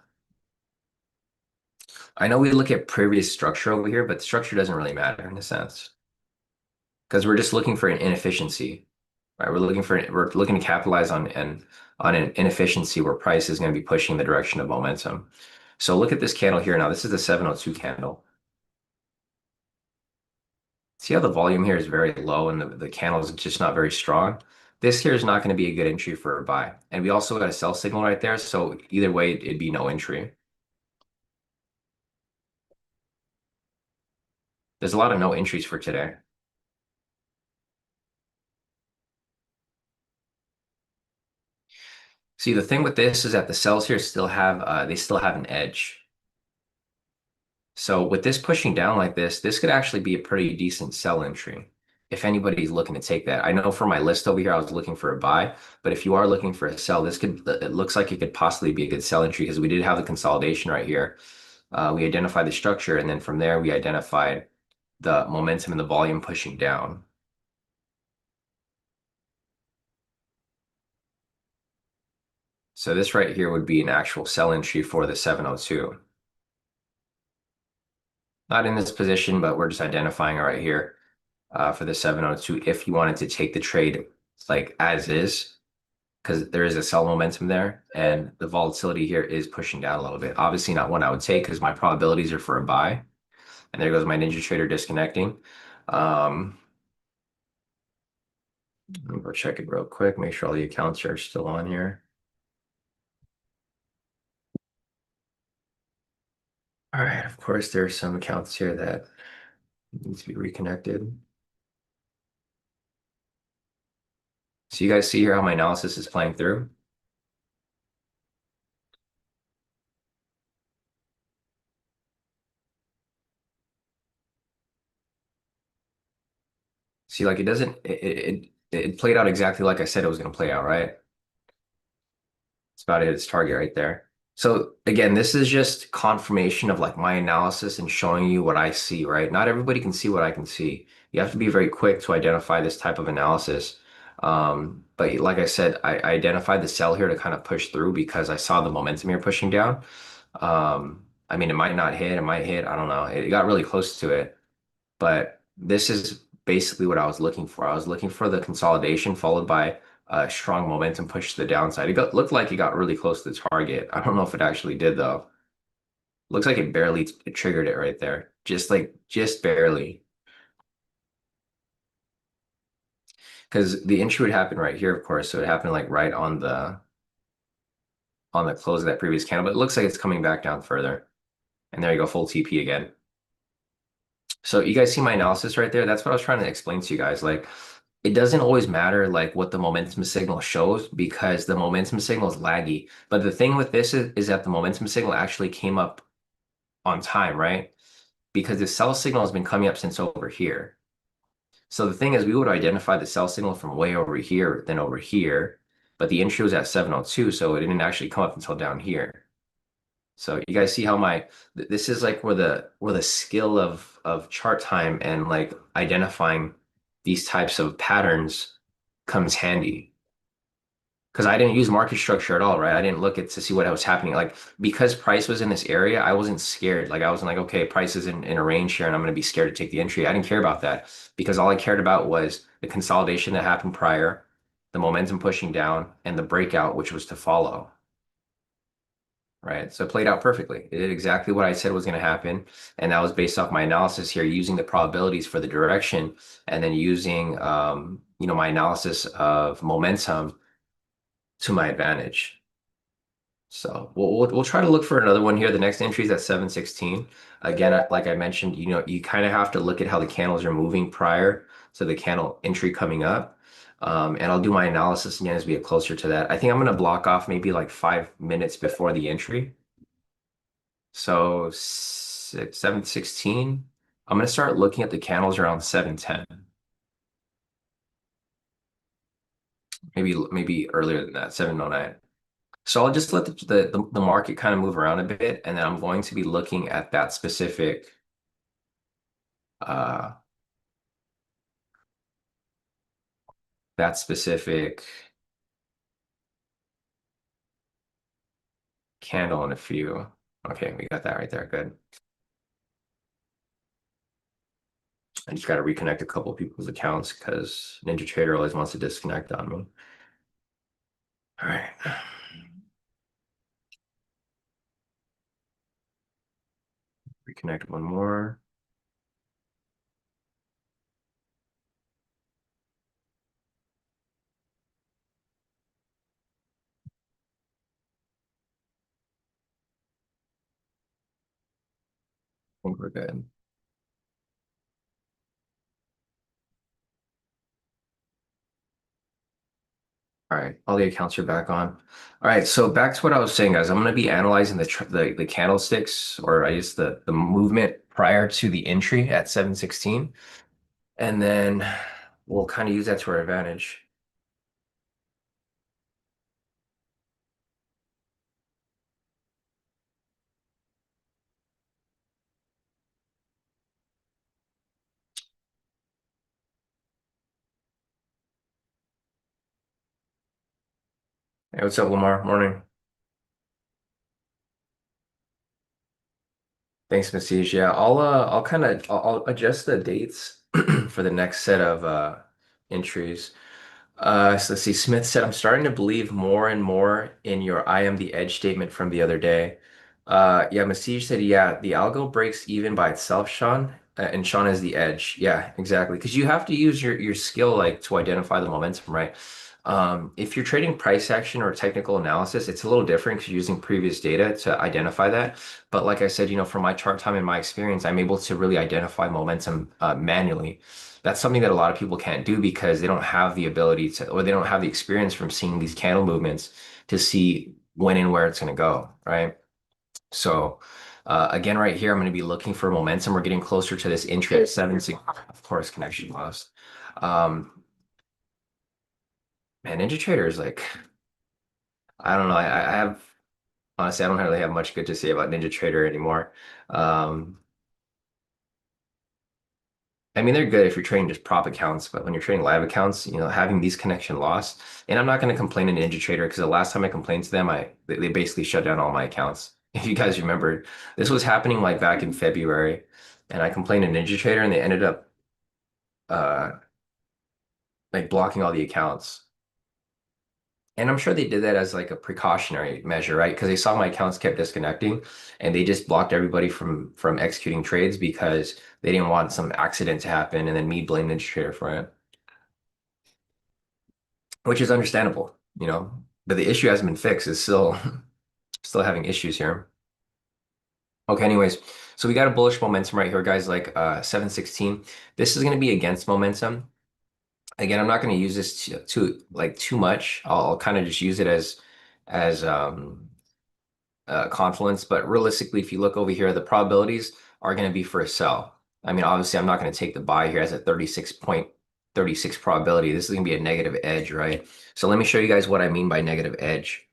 I know we look at previous structure over here, but the structure doesn't really matter in a sense because we're just looking for an inefficiency, right? We're looking to capitalize on an inefficiency where price is going to be pushing the direction of momentum. So look at this candle here now. This is the 702 candle. See how the volume here is very low and the candle is just not very strong? This here is not going to be a good entry for a buy. And we also got a sell signal right there. So either way, it'd be no entry. There's a lot of no entries for today. See, the thing with this is that the sells here still have an edge. So with this pushing down like this could actually be a pretty decent sell entry if anybody's looking to take that. I know for my list over here, I was looking for a buy, but if you are looking for a sell, it looks like it could possibly be a good sell entry because we did have the consolidation right here. We identified the structure, and then from there, we identified the momentum and the volume pushing down. So this right here would be an actual sell entry for the 702. Not in this position, but we're just identifying it right here for the 702 if you wanted to take the trade like as is, because there is a sell momentum there and the volatility here is pushing down a little bit. Obviously not one I would take because my probabilities are for a buy. And there goes my Ninja Trader disconnecting. Um, Let me go check it real quick, make sure all the accounts are still on here. All right, of course, there are some accounts here that need to be reconnected. So you guys see here how my analysis is playing through. See, like it doesn't, it played out exactly like I said it was going to play out, right? It's about to hit its target right there. So again, this is just confirmation of like my analysis and showing you what I see, right? Not everybody can see what I can see. You have to be very quick to identify this type of analysis. But like I said, I identified the sell here to kind of push through because I saw the momentum here pushing down. I mean, it might not hit, it might hit, I don't know. It got really close to it, but this is basically what I was looking for. I was looking for the consolidation followed by a strong momentum push to the downside. Looked like it got really close to the target. I don't know if it actually did though. Looks like it barely triggered it right there. Just barely. Because the entry would happen right here, of course. So it happened like right on the close of that previous candle, but it looks like it's coming back down further. And there you go, full TP again. So you guys see my analysis right there? That's what I was trying to explain to you guys. Like it doesn't always matter like what the momentum signal shows because the momentum signal is laggy. But the thing with this is that the momentum signal actually came up on time, right? Because the sell signal has been coming up since over here. So the thing is, we would identify the sell signal from way over here than over here, but the entry was at 702, so it didn't actually come up until down here. So you guys see how this is like where the skill of chart time and like identifying these types of patterns comes handy. Because I didn't use market structure at all, right? I didn't look at to see what was happening. Like because price was in this area, I wasn't scared. Like I wasn't like, okay, price is in a range here and I'm gonna be scared to take the entry. I didn't care about that because all I cared about was the consolidation that happened prior, the momentum pushing down, and the breakout, which was to follow. right? So it played out perfectly. It did exactly what I said was going to happen. And that was based off my analysis here, using the probabilities for the direction and then using, my analysis of momentum to my advantage. So we'll try to look for another one here. The next entry is at 716. Again, like I mentioned, you kind of have to look at how the candles are moving prior to the candle entry coming up. And I'll do my analysis again as we get closer to that. I think I'm going to block off maybe like 5 minutes before the entry. So 716. I'm going to start looking at the candles around 710. Maybe earlier than that, 709. So I'll just let the market kind of move around a bit, and then I'm going to be looking at uh that specific candle in a few. Okay, we got that right there. Good. I just got to reconnect a couple of people's accounts because NinjaTrader always wants to disconnect on me. All right. Reconnect one more. I think we're good. All right, all the accounts are back on. All right, so back to what I was saying, guys. I'm going to be analyzing the candlesticks, or I guess the movement prior to the entry at 716, and then we'll kind of use that to our advantage. Hey, what's up, Lamar? Morning. Thanks, Messiege. Yeah, I'll kind of I'll adjust the dates for the next set of entries. So let's see. Smith said, I'm starting to believe more and more in your I am the edge statement from the other day. Yeah, Masij said, yeah, the algo breaks even by itself, Sean, and Sean is the edge. Yeah, exactly. Because you have to use your skill like to identify the momentum, right? If you're trading price action or technical analysis, it's a little different because you're using previous data to identify that. But like I said, from my chart time and my experience, I'm able to really identify momentum manually. That's something that a lot of people can't do because they don't have the ability to, or they don't have the experience from seeing these candle movements to see when and where it's going to go, right? So again, right here, I'm going to be looking for momentum. We're getting closer to this entry at 70. Of course, connection lost. Um, man, NinjaTrader is like, I don't know. I have honestly, I don't really have much good to say about NinjaTrader anymore. Um, I mean, they're good if you're trading just prop accounts, but when you're trading live accounts, having these connection loss, and I'm not going to complain to NinjaTrader because the last time I complained to them, they basically shut down all my accounts. If you guys remember, this was happening like back in February, and I complained to NinjaTrader, and they ended up uh like blocking all the accounts. And I'm sure they did that as like a precautionary measure, right? Because they saw my accounts kept disconnecting and they just blocked everybody from executing trades because they didn't want some accident to happen and then me blame the trader for it, which is understandable. But the issue hasn't been fixed. It's still having issues here. Okay, anyways, so we got a bullish momentum right here, guys, like 716. This is going to be against momentum. Again, I'm not going to use this too much. I'll kind of just use it as confluence. But realistically, if you look over here, the probabilities are going to be for a sell. I mean, obviously, I'm not going to take the buy here as a 36.36 probability. This is going to be a negative edge, right? So let me show you guys what I mean by negative edge.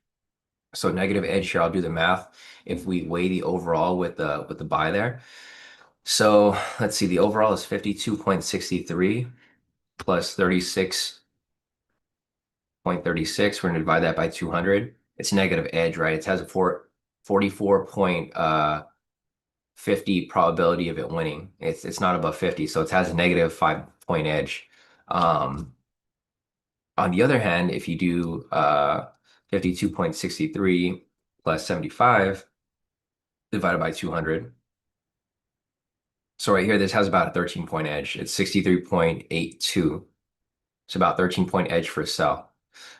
So negative edge here, I'll do the math. If we weigh the overall with the buy there. So let's see, the overall is 52.63 plus 36.36. We're going to divide that by 200. It's negative edge, right? It has a 44.50 probability of it winning. It's not above 50, so it has a negative 5 point edge. Um, on the other hand, if you do 52.63 plus 75 divided by 200. So right here, this has about a 13-point edge. It's 63.82. It's about 13-point edge for a sell.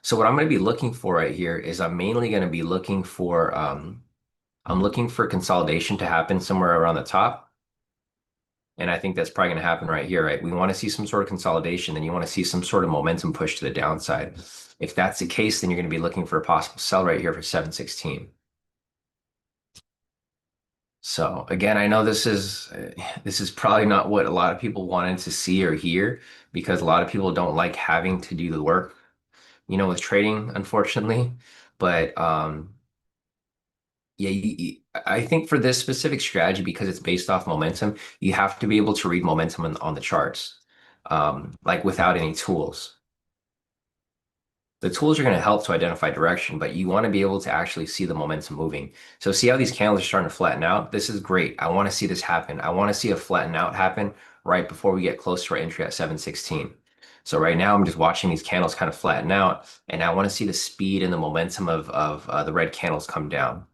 So what I'm going to be looking for right here is I'm mainly going to be looking for I'm looking for consolidation to happen somewhere around the top. And I think that's probably going to happen right here, right? We want to see some sort of consolidation, then you want to see some sort of momentum push to the downside. If that's the case, then you're going to be looking for a possible sell right here for 716. So again, I know this is probably not what a lot of people wanted to see or hear because a lot of people don't like having to do the work, with trading, unfortunately. But yeah, I think for this specific strategy, because it's based off momentum, you have to be able to read momentum on the charts, like without any tools. The tools are going to help to identify direction, but you want to be able to actually see the momentum moving. So see how these candles are starting to flatten out? This is great. I want to see this happen. I want to see a flatten out happen right before we get close to our entry at 716. So right now I'm just watching these candles kind of flatten out, and I want to see the speed and the momentum of the red candles come down.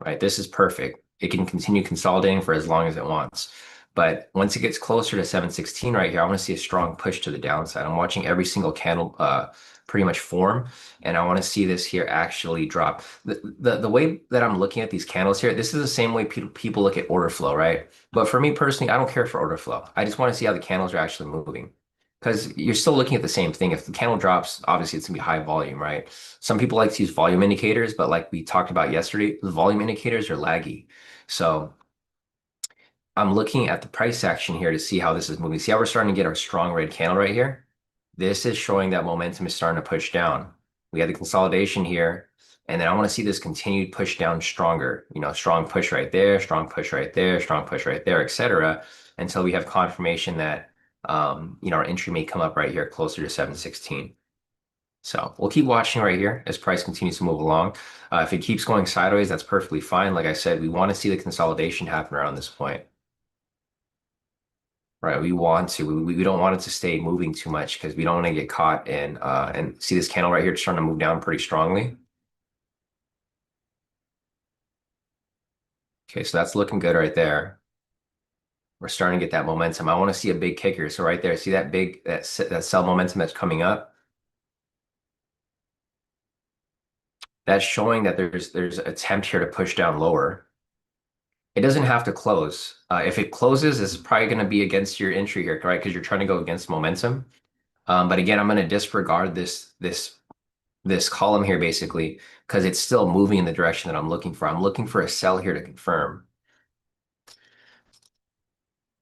Right? This is perfect. It can continue consolidating for as long as it wants. But once it gets closer to 716 right here, I want to see a strong push to the downside. I'm watching every single candle pretty much form, and I want to see this here actually drop. The way that I'm looking at these candles here, this is the same way people look at order flow, right? But for me personally, I don't care for order flow. I just want to see how the candles are actually moving. Because you're still looking at the same thing. If the candle drops, obviously it's gonna be high volume, right? Some people like to use volume indicators, but like we talked about yesterday, the volume indicators are laggy. So I'm looking at the price action here to see how this is moving. See how we're starting to get our strong red candle right here? This is showing that momentum is starting to push down. We had the consolidation here, and then I want to see this continued push down stronger. Strong push right there, strong push right there, strong push right there, etc., until we have confirmation that our entry may come up right here closer to 716. So we'll keep watching right here as price continues to move along. If it keeps going sideways, that's perfectly fine. Like I said, we want to see the consolidation happen around this point, right? We want to. We don't want it to stay moving too much because we don't want to get caught in and see this candle right here starting to move down pretty strongly. Okay, so that's looking good right there. We're starting to get that momentum. I want to see a big kicker. So right there, see that big that sell momentum that's coming up? That's showing that there's attempt here to push down lower. It doesn't have to close. If it closes, it's probably going to be against your entry here, right? Because you're trying to go against momentum. But again, I'm going to disregard this column here basically because it's still moving in the direction that I'm looking for. I'm looking for a sell here to confirm.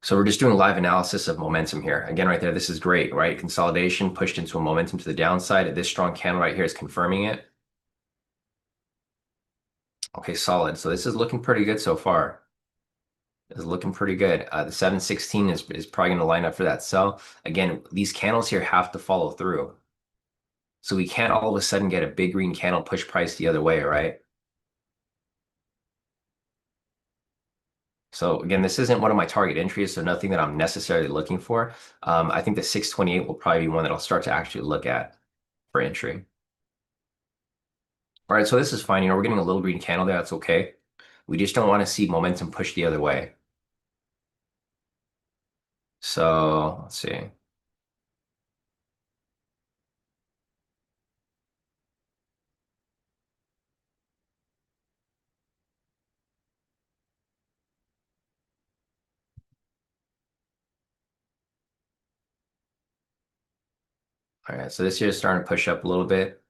So we're just doing live analysis of momentum here. Again, right there, this is great, right? Consolidation pushed into a momentum to the downside. This strong candle right here is confirming it. Okay, solid. So this is looking pretty good so far. Is looking pretty good. The 716 is probably going to line up for that sell. Again, these candles here have to follow through. So we can't all of a sudden get a big green candle push price the other way, right? So again, this isn't one of my target entries, so nothing that I'm necessarily looking for. I think the 628 will probably be one that I'll start to actually look at for entry. All right, so this is fine. We're getting a little green candle there. That's okay. We just don't want to see momentum push the other way. So let's see. All right, so this here is starting to push up a little bit.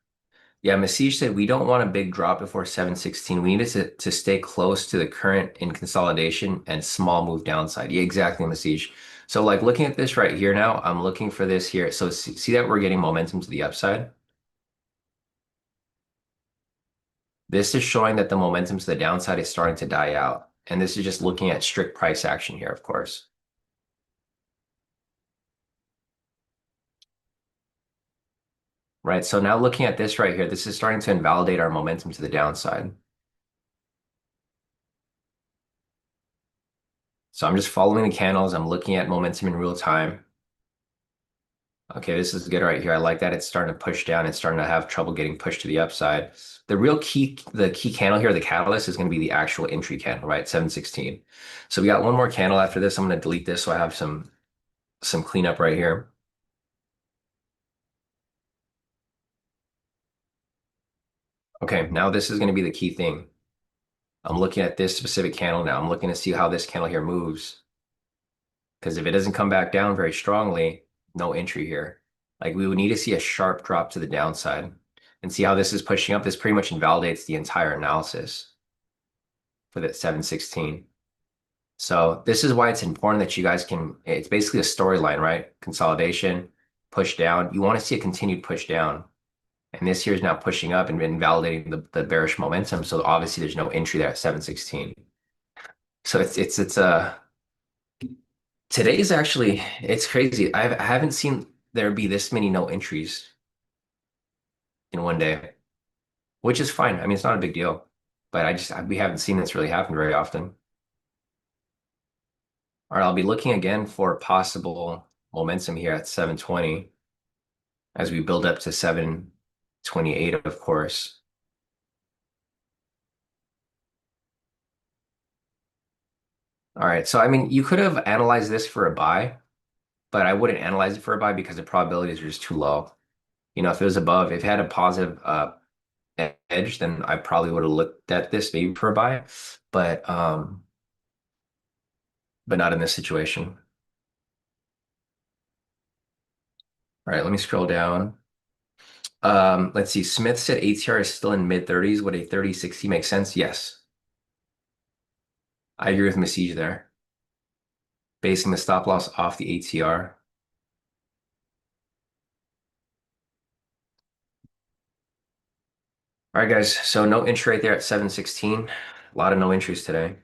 Yeah, Masij said we don't want a big drop before 716. We need it to stay close to the current in consolidation and small move downside. Yeah, exactly, Masij. So like looking at this right here now, I'm looking for this here. So see that we're getting momentum to the upside? This is showing that the momentum to the downside is starting to die out. And this is just looking at strict price action here, of course. Right, so now looking at this right here, this is starting to invalidate our momentum to the downside. So I'm just following the candles. I'm looking at momentum in real time. Okay, this is good right here. I like that. It's starting to push down. It's starting to have trouble getting pushed to the upside. The key candle here, the catalyst is going to be the actual entry candle, right? 716. So we got one more candle after this. I'm going to delete this so I have some cleanup right here. Okay, now this is going to be the key thing. I'm looking at this specific candle now. I'm looking to see how this candle here moves. Because if it doesn't come back down very strongly, no entry here. Like we would need to see a sharp drop to the downside and see how this is pushing up. This pretty much invalidates the entire analysis for that 716. So this is why it's important that you guys can, it's basically a storyline, right? Consolidation, push down. You want to see a continued push down. And this here is now pushing up and invalidating the bearish momentum. So obviously there's no entry there at 716. So it's today's actually it's crazy. I haven't seen there be this many no entries in one day, which is fine. I mean, it's not a big deal, but we haven't seen this really happen very often. All right, I'll be looking again for possible momentum here at 720 as we build up to 728, of course. All right, so I mean, you could have analyzed this for a buy, but I wouldn't analyze it for a buy because the probabilities are just too low. If it was above, if it had a positive edge, then I probably would have looked at this maybe for a buy, but um, but not in this situation. All right, let me scroll down. Let's see. Smith said ATR is still in mid 30s. Would a 30-60 make sense? Yes. I agree with Masij there. Basing the stop loss off the ATR. All right, guys. So no entry right there at 716. A lot of no entries today.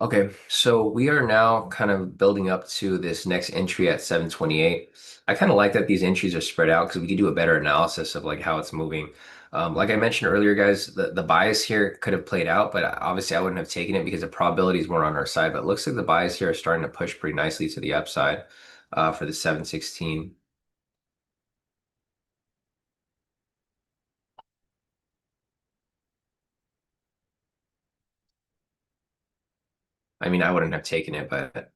Okay, so we are now kind of building up to this next entry at 728. I kind of like that these entries are spread out because we can do a better analysis of like how it's moving. Like I mentioned earlier, guys, the bias here could have played out, but obviously I wouldn't have taken it because the probabilities weren't on our side. But it looks like the bias here are starting to push pretty nicely to the upside for the 716. I mean, I wouldn't have taken it, but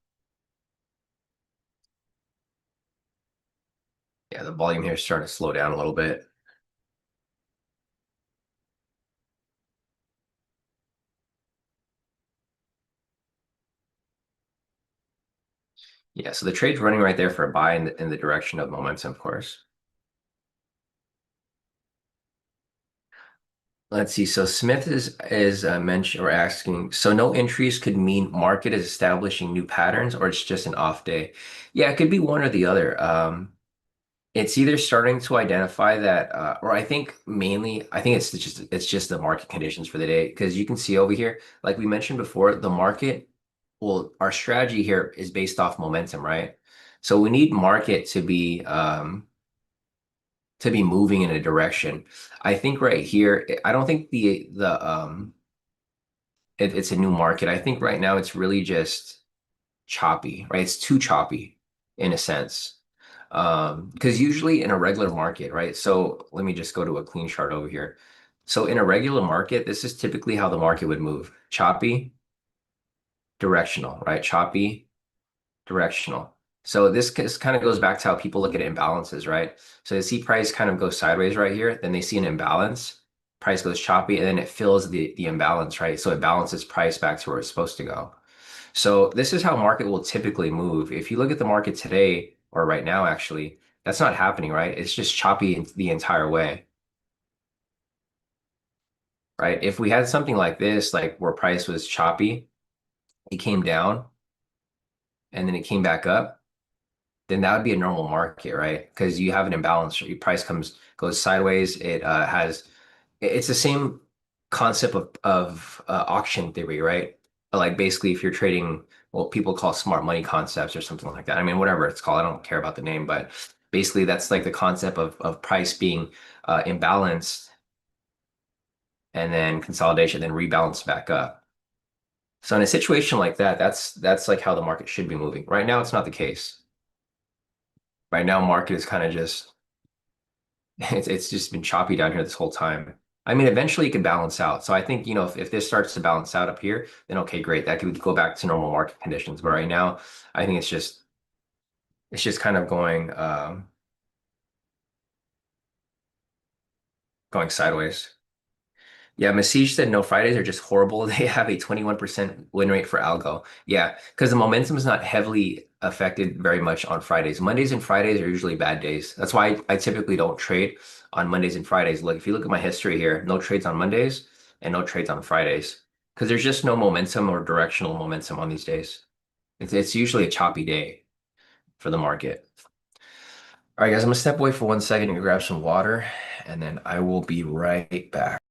yeah, the volume here is starting to slow down a little bit. Yeah, so the trade's running right there for a buy in the direction of momentum, of course. Let's see. So Smith is mentioned or asking, so no entries could mean market is establishing new patterns or it's just an off day. Yeah, it could be one or the other. It's either starting to identify that, or I think mainly, I think it's just the market conditions for the day because you can see over here, like we mentioned before, the market. Well, our strategy here is based off momentum, right? So we need market to be moving in a direction. I think right here, I don't think it's a new market. I think right now it's really just choppy, right? It's too choppy in a sense. Because usually in a regular market, right? So let me just go to a clean chart over here. So in a regular market, this is typically how the market would move. Choppy, directional, right? Choppy, directional. So this kind of goes back to how people look at imbalances, right? So they see price kind of go sideways right here, then they see an imbalance, price goes choppy, and then it fills the imbalance, right? So it balances price back to where it's supposed to go. So this is how market will typically move. If you look at the market today or right now, actually, that's not happening, right? It's just choppy the entire way. right? If we had something like this, like where price was choppy, it came down and then it came back up, then that would be a normal market, right? Because you have an imbalance. Your price goes sideways. It's the same concept of auction theory, right? Like basically, if you're trading what people call smart money concepts or something like that. I mean, whatever it's called, I don't care about the name, but basically, that's like the concept of price being imbalanced and then consolidation, then rebalance back up. So in a situation like that, that's like how the market should be moving. Right now, it's not the case. Right now, market is kind of just it's just been choppy down here this whole time. I mean, eventually it could balance out. So I think, if this starts to balance out up here, then okay, great. That could go back to normal market conditions. But right now, I think it's just kind of going sideways. Yeah, Masij said no, Fridays are just horrible. They have a 21% win rate for algo. Yeah, because the momentum is not heavily affected very much on Fridays. Mondays and Fridays are usually bad days. That's why I typically don't trade on Mondays and Fridays. Look, if you look at my history here, no trades on Mondays and no trades on Fridays because there's just no momentum or directional momentum on these days. It's usually a choppy day for the market. All right, guys, I'm gonna step away for 1 second and grab some water, and then I will be right back.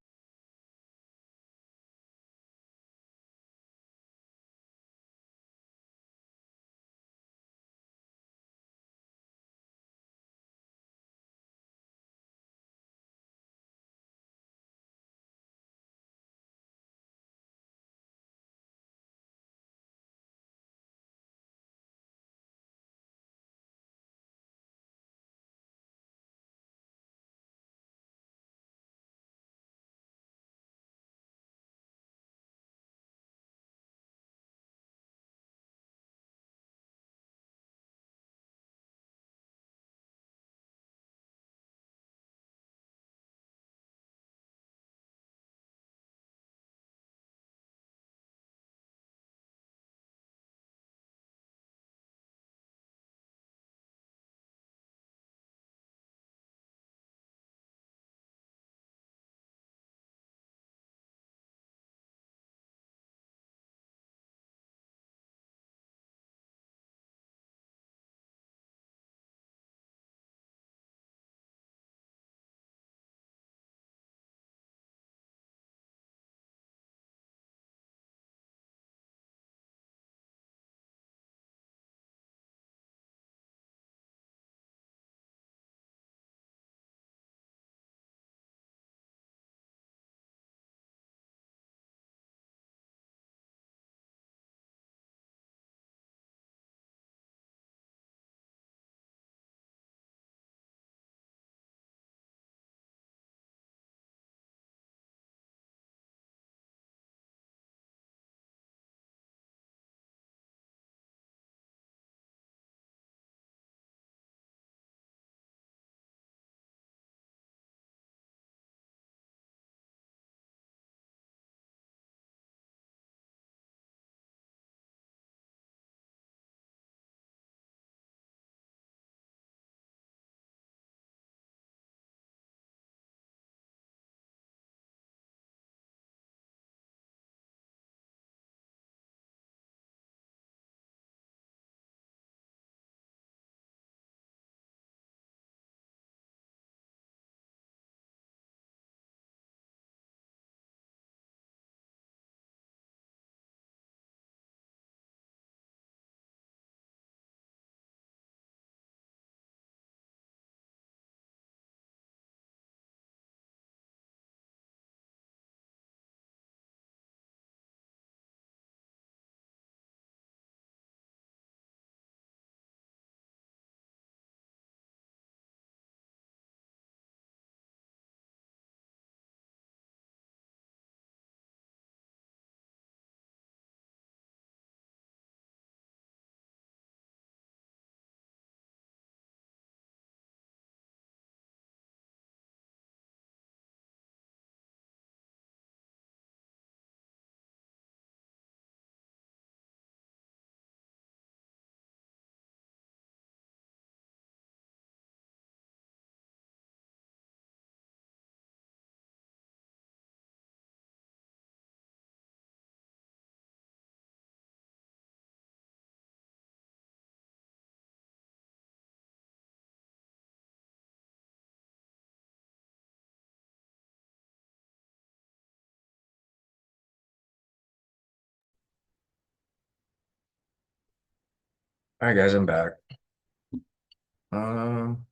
All right, guys, I'm back.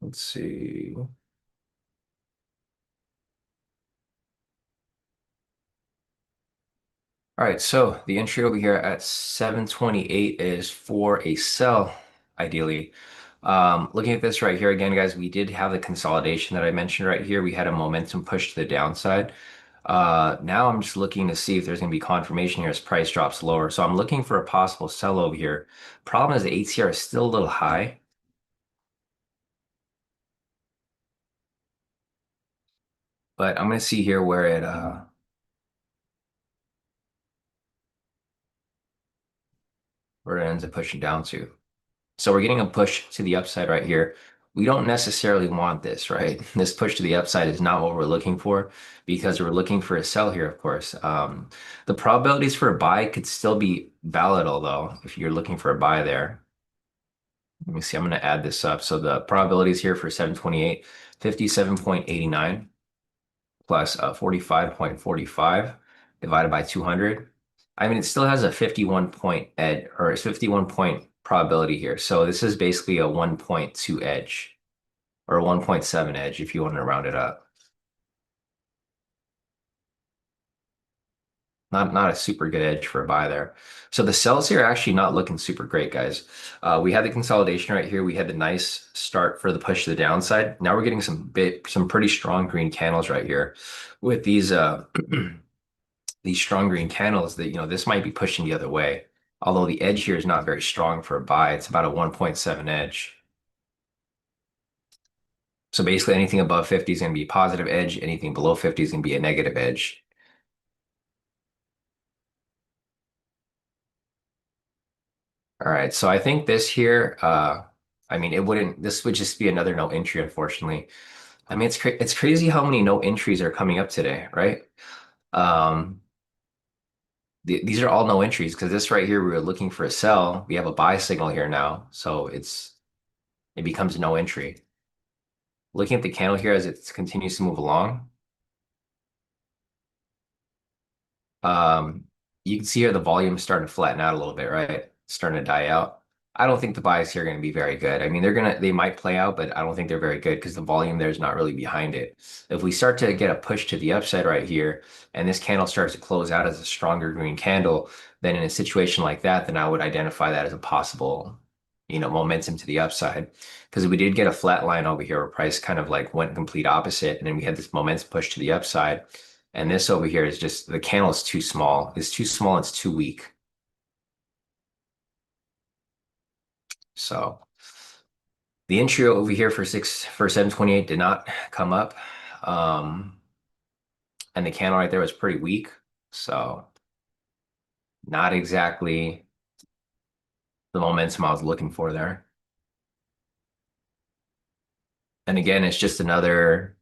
Let's see. All right, so the entry over here at 728 is for a sell, ideally. Looking at this right here again, guys, we did have the consolidation that I mentioned right here. We had a momentum push to the downside. Now I'm just looking to see if there's going to be confirmation here as price drops lower. So I'm looking for a possible sell over here. Problem is the ATR is still a little high, but I'm going to see here where it ends up pushing down to. So we're getting a push to the upside right here. We don't necessarily want this, right? This push to the upside is not what we're looking for because we're looking for a sell here, of course. The probabilities for a buy could still be valid, although if you're looking for a buy there. Let me see, I'm going to add this up. So the probabilities here for 728, 57.89 plus 45.45 divided by 200. I mean, it still has a 51 point edge or it's 51 point probability here. So this is basically a 1.2 edge or a 1.7 edge if you want to round it up. Not a super good edge for a buy there. So the sells here are actually not looking super great, guys. We had the consolidation right here. We had the nice start for the push to the downside. Now we're getting some pretty strong green candles right here with these strong green candles that, this might be pushing the other way. Although the edge here is not very strong for a buy. It's about a 1.7 edge. So basically anything above 50 is going to be a positive edge. Anything below 50 is going to be a negative edge. All right. So I think this here, I mean, this would just be another no entry, unfortunately. I mean, it's crazy how many no entries are coming up today, right? Um, these are all no entries because this right here, we were looking for a sell. We have a buy signal here now. So it becomes no entry. Looking at the candle here as it continues to move along, um, you can see here the volume is starting to flatten out a little bit, right? It's starting to die out. I don't think the buys here are going to be very good. I mean, they might play out, but I don't think they're very good because the volume there is not really behind it. If we start to get a push to the upside right here, and this candle starts to close out as a stronger green candle, then in a situation like that, then I would identify that as a possible, momentum to the upside. Because we did get a flat line over here where price kind of like went complete opposite, and then we had this momentum push to the upside. And this over here is just the candle is too small. It's too small, it's too weak. So the entry over here for 728 did not come up. Um, and the candle right there was pretty weak. So not exactly the momentum I was looking for there. And again, it's another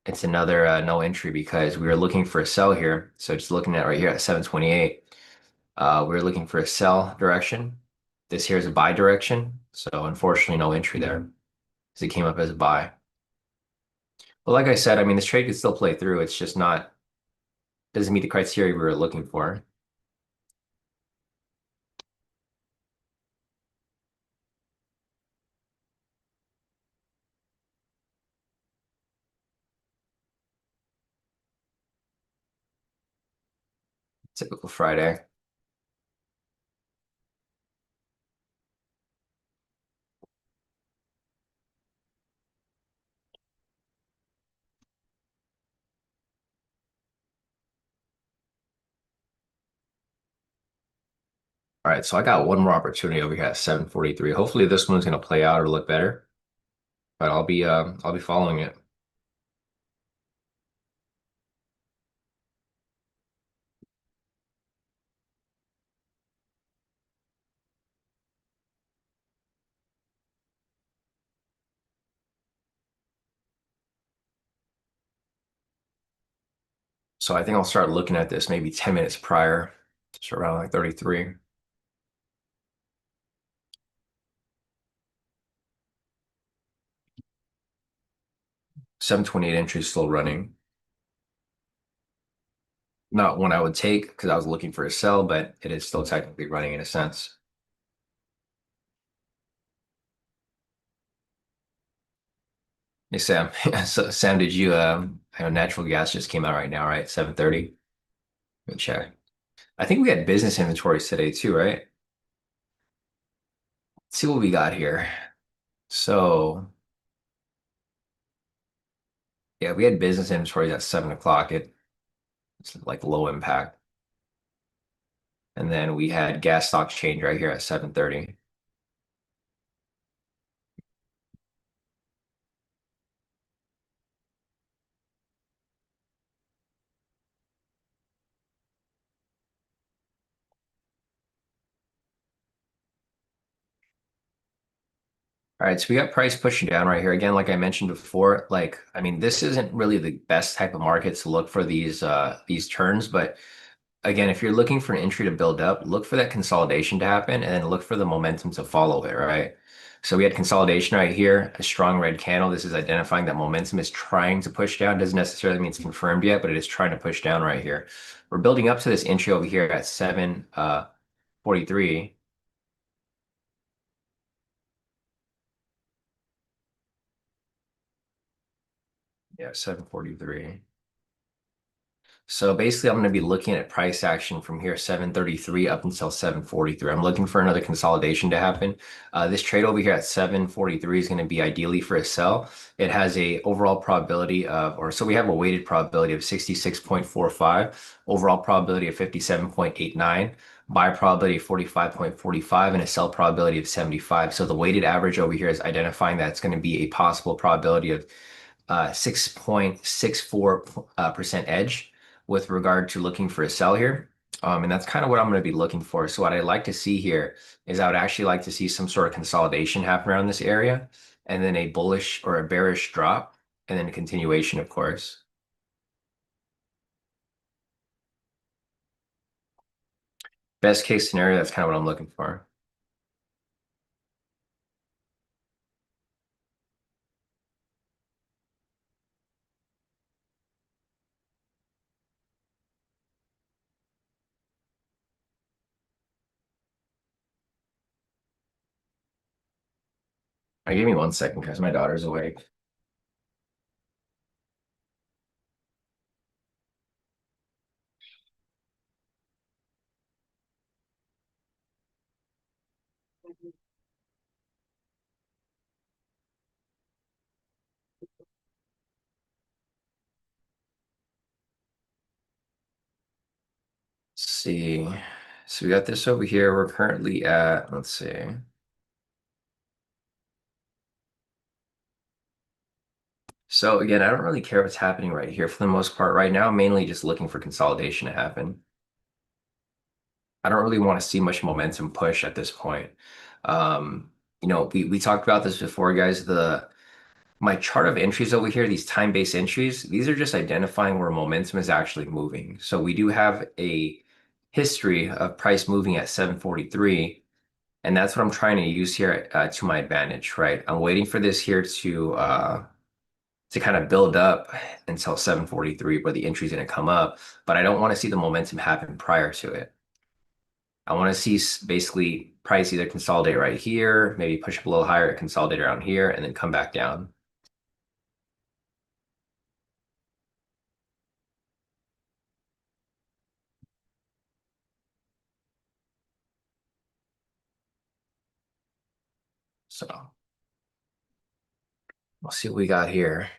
no entry because we were looking for a sell here. So just looking at right here at 728, we are looking for a sell direction. This here is a buy direction. So unfortunately, no entry there because it came up as a buy. But like I said, I mean, this trade could still play through. It's just not, doesn't meet the criteria we were looking for. Typical Friday. All right, so I got one more opportunity over here at 743. Hopefully this one's gonna play out or look better, but I'll be following it. So I think I'll start looking at this maybe 10 minutes prior, just around like 33. 728 entry still running. Not one I would take because I was looking for a sell, but it is still technically running in a sense. Hey Sam, so Sam, did you I know natural gas just came out right now, right? 7:30. Let me check. I think we had business inventories today too, right? Let's see what we got here. So yeah, we had business inventories at 7 o'clock. It's like low impact. And then we had gas stock change right here at 7:30. All right, so we got price pushing down right here. Again, like I mentioned before, like I mean, this isn't really the best type of market to look for these turns, but again, if you're looking for an entry to build up, look for that consolidation to happen and then look for the momentum to follow it, right? So we had consolidation right here, a strong red candle. This is identifying that momentum is trying to push down. Doesn't necessarily mean it's confirmed yet, but it is trying to push down right here. We're building up to this entry over here at 7:43. Yeah, 7:43. So basically, I'm going to be looking at price action from here, 7:33 up until 7:43. I'm looking for another consolidation to happen. This trade over here at 7:43 is going to be ideally for a sell. It has a overall probability of, or so we have a weighted probability of 66.45, overall probability of 57.89, buy probability of 45.45, and a sell probability of 75. So the weighted average over here is identifying that it's going to be a possible probability of 6.64 percent edge with regard to looking for a sell here. And that's kind of what I'm going to be looking for. So what I'd like to see here is I would actually like to see some sort of consolidation happen around this area and then a bullish or a bearish drop and then a continuation, of course. Best case scenario, that's kind of what I'm looking for. Give me 1 second because my daughter's awake. Let's see. So we got this over here. We're currently at, let's see. So again, I don't really care what's happening right here for the most part right now. I'm mainly just looking for consolidation to happen. I don't really want to see much momentum push at this point. We talked about this before, guys. The my chart of entries over here, these time-based entries, these are just identifying where momentum is actually moving. So we do have a history of price moving at 743, and that's what I'm trying to use here to my advantage, right? I'm waiting for this here to kind of build up until 743 where the entry is going to come up, but I don't want to see the momentum happen prior to it. I want to see basically price either consolidate right here, maybe push up a little higher, consolidate around here, and then come back down. So we'll see what we got here.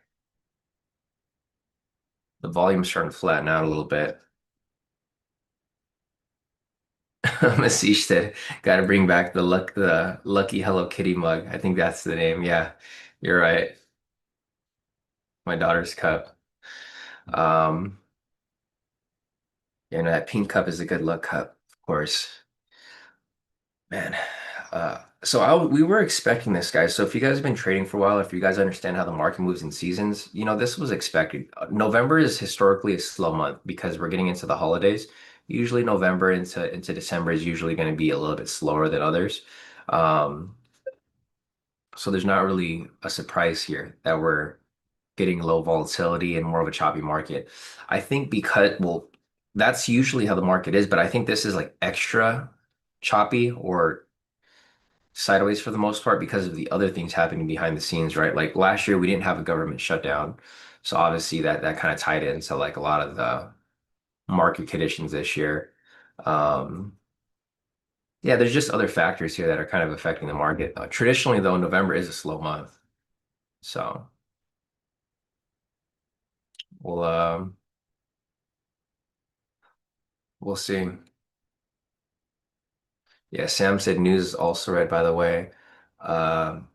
The volume's starting to flatten out a little bit. Masish said, "Got to bring back the lucky Hello Kitty mug." I think that's the name. Yeah, you're right. My daughter's cup. Um, that pink cup is a good luck cup, of course. Man, we were expecting this, guys. So if you guys have been trading for a while, if you guys understand how the market moves in seasons, this was expected. November is historically a slow month because we're getting into the holidays. Usually November into December is usually going to be a little bit slower than others. Um, so there's not really a surprise here that we're getting low volatility and more of a choppy market. I think well, that's usually how the market is, but I think this is like extra choppy or sideways for the most part because of the other things happening behind the scenes, right? Like last year we didn't have a government shutdown. So obviously that kind of tied into like a lot of the market conditions this year. Um, yeah, there's just other factors here that are kind of affecting the market. Traditionally, though, November is a slow month. So we'll um, we'll see. Yeah, Sam said news is also red, by the way. Um,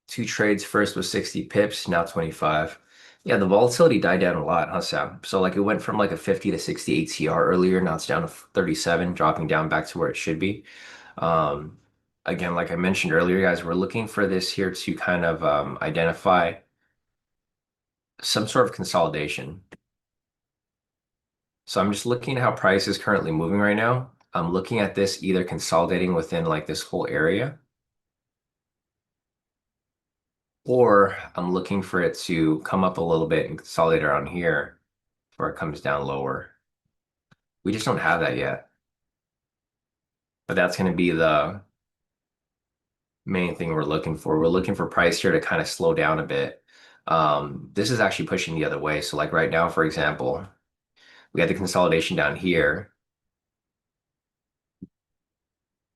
Two trades first was 60 pips, now 25. Yeah, the volatility died down a lot, huh, Sam? So like it went from like a 50 to 60 ATR earlier, now it's down to 37, dropping down back to where it should be. Um, Again, like I mentioned earlier, guys, we're looking for this here to kind of identify some sort of consolidation. So I'm just looking at how price is currently moving right now. I'm looking at this either consolidating within like this whole area, or I'm looking for it to come up a little bit and consolidate around here before it comes down lower. We just don't have that yet, but that's going to be the main thing we're looking for. We're looking for price here to kind of slow down a bit. This is actually pushing the other way. So like right now, for example, we had the consolidation down here,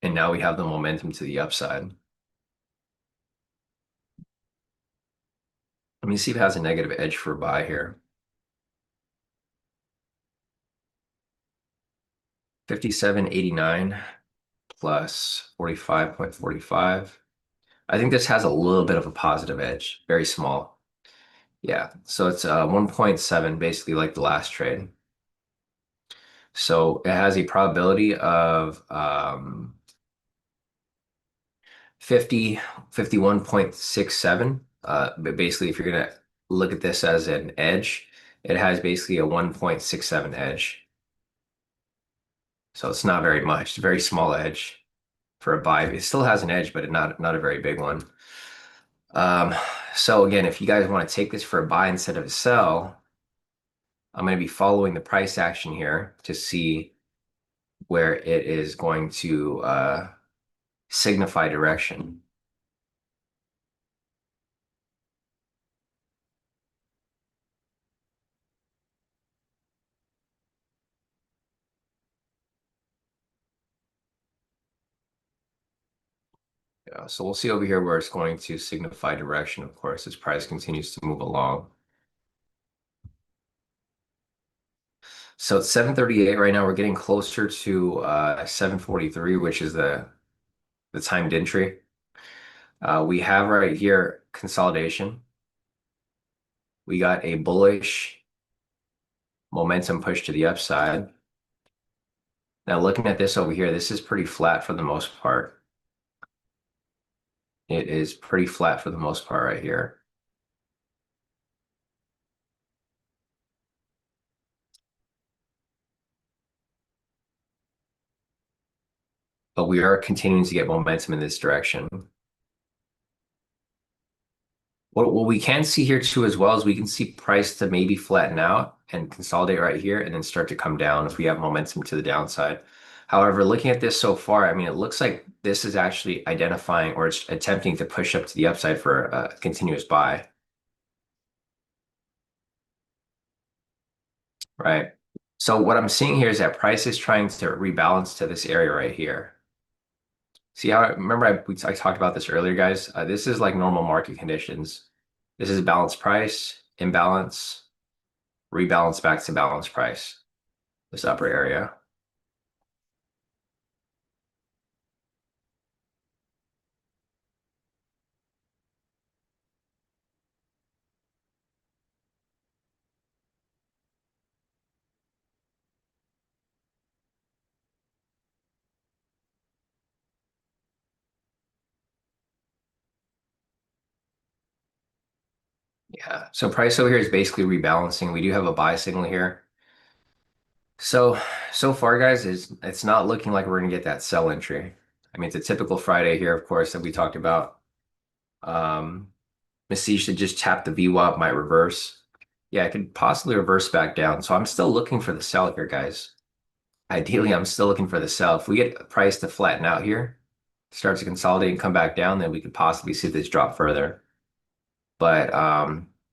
and now we have the momentum to the upside. Let me see if it has a negative edge for buy here. 57.89 plus 45.45. I think this has a little bit of a positive edge, very small. Yeah, so it's 1.7, basically like the last trade. So it has a probability of 50, 51.67. But basically, if you're gonna look at this as an edge, it has basically a 1.67 edge. So it's not very much, it's a very small edge for a buy. It still has an edge, but not a very big one. Um, so again, if you guys want to take this for a buy instead of a sell, I'm going to be following the price action here to see where it is going to signify direction. Yeah, so we'll see over here where it's going to signify direction, of course, as price continues to move along. So it's 7:38 right now. We're getting closer to 7:43, which is the timed entry. We have right here consolidation. We got a bullish momentum push to the upside. Now looking at this over here, this is pretty flat for the most part. It is pretty flat for the most part right here. But we are continuing to get momentum in this direction. What we can see here too as well is we can see price to maybe flatten out and consolidate right here and then start to come down if we have momentum to the downside. However, looking at this so far, I mean, it looks like this is actually identifying or it's attempting to push up to the upside for a continuous buy, right? So what I'm seeing here is that price is trying to rebalance to this area right here. See how, remember I talked about this earlier, guys? This is like normal market conditions. This is balanced price, imbalance, rebalance back to balanced price, this upper area. Yeah. So price over here is basically rebalancing. We do have a buy signal here. So far, guys, is it's not looking like we're gonna get that sell entry. I mean, it's a typical Friday here, of course, that we talked about. Um, Messi should just tap the VWAP, might reverse. Yeah, it could possibly reverse back down. So I'm still looking for the sell here, guys. Ideally, I'm still looking for the sell. If we get a price to flatten out here, starts to consolidate and come back down, then we could possibly see this drop further. But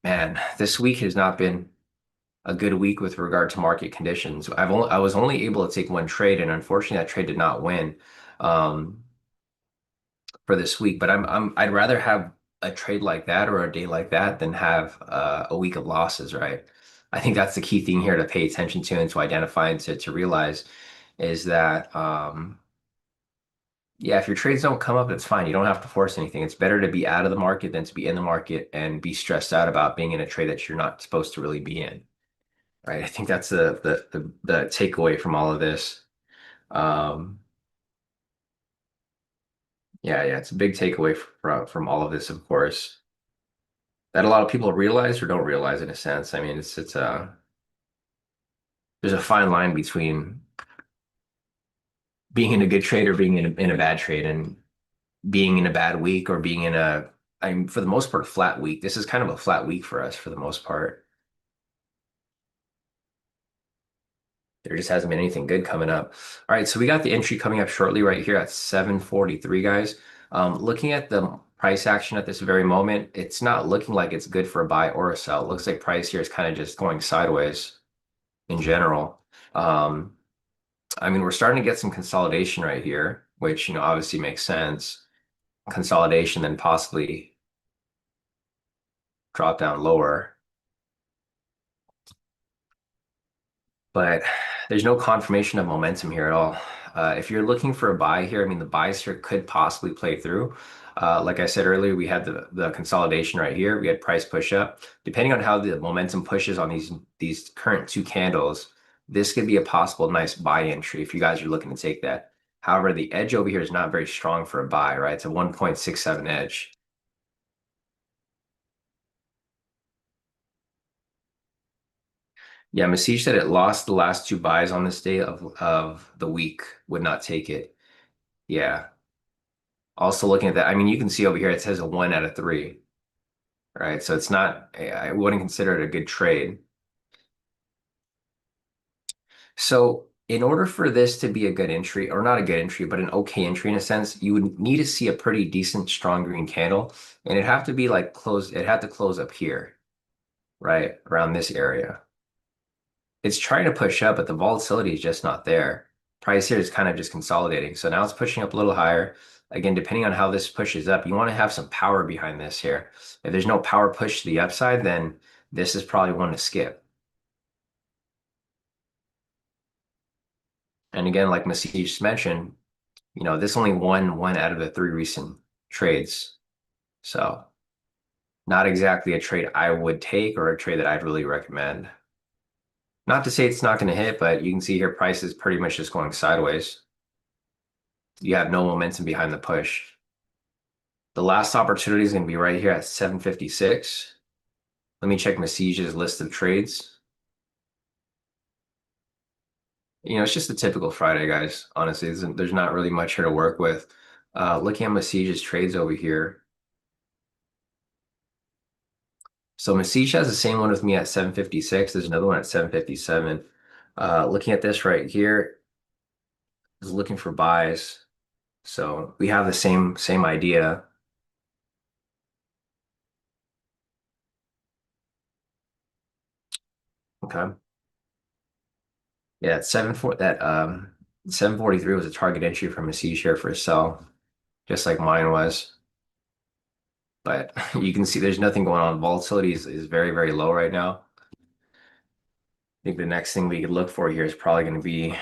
man, this week has not been a good week with regard to market conditions. I was only able to take one trade, and unfortunately, that trade did not win um, for this week. But I'd rather have a trade like that or a day like that than have a week of losses, right? I think that's the key thing here to pay attention to and to identify and to realize is that yeah, if your trades don't come up, it's fine. You don't have to force anything. It's better to be out of the market than to be in the market and be stressed out about being in a trade that you're not supposed to really be in. Right. I think that's the takeaway from all of this. Um, yeah, it's a big takeaway from all of this, of course, that a lot of people realize or don't realize in a sense. I mean, it's there's a fine line between being in a good trade or being in a bad trade, and being in a bad week or being in a, I'm for the most part, flat week. This is kind of a flat week for us for the most part. There just hasn't been anything good coming up. All right, so we got the entry coming up shortly right here at 7:43, guys. Looking at the price action at this very moment, it's not looking like it's good for a buy or a sell. It looks like price here is kind of just going sideways in general. Um, I mean, we're starting to get some consolidation right here, which, obviously makes sense. Consolidation, then possibly drop down lower. But there's no confirmation of momentum here at all. If you're looking for a buy here, I mean, the buys here could possibly play through. Like I said earlier, we had the consolidation right here. We had price push up. Depending on how the momentum pushes on these current two candles, this could be a possible nice buy entry if you guys are looking to take that. However, the edge over here is not very strong for a buy, right? It's a 1.67 edge. Yeah, Masij said it lost the last two buys on this day of the week, would not take it. Yeah. Also looking at that, I mean, you can see over here it says a 1 out of 3, right? So it's not, I wouldn't consider it a good trade. So in order for this to be a good entry, or not a good entry, but an okay entry in a sense, you would need to see a pretty decent strong green candle, and it'd have to be like close, it had to close up here, right? Around this area. It's trying to push up, but the volatility is just not there. Price here is kind of just consolidating. So now it's pushing up a little higher. Again, depending on how this pushes up, you want to have some power behind this here. If there's no power push to the upside, then this is probably one to skip. And again, like Masih just mentioned, this only won 1 out of the 3 recent trades. So not exactly a trade I would take or a trade that I'd really recommend. Not to say it's not going to hit, but you can see here price is pretty much just going sideways. You have no momentum behind the push. The last opportunity is going to be right here at 7:56. Let me check Masij's list of trades. It's just a typical Friday, guys. Honestly, there's not really much here to work with. Looking at Masij's trades over here. So Masij has the same one with me at 7:56. There's another one at 7:57. Looking at this right here, is looking for buys. So we have the same idea. Okay. Yeah, at 7:43 was a target entry from Masij here for a sell, just like mine was. But you can see there's nothing going on. Volatility is very, very low right now. I think the next thing we could look for here is probably going to be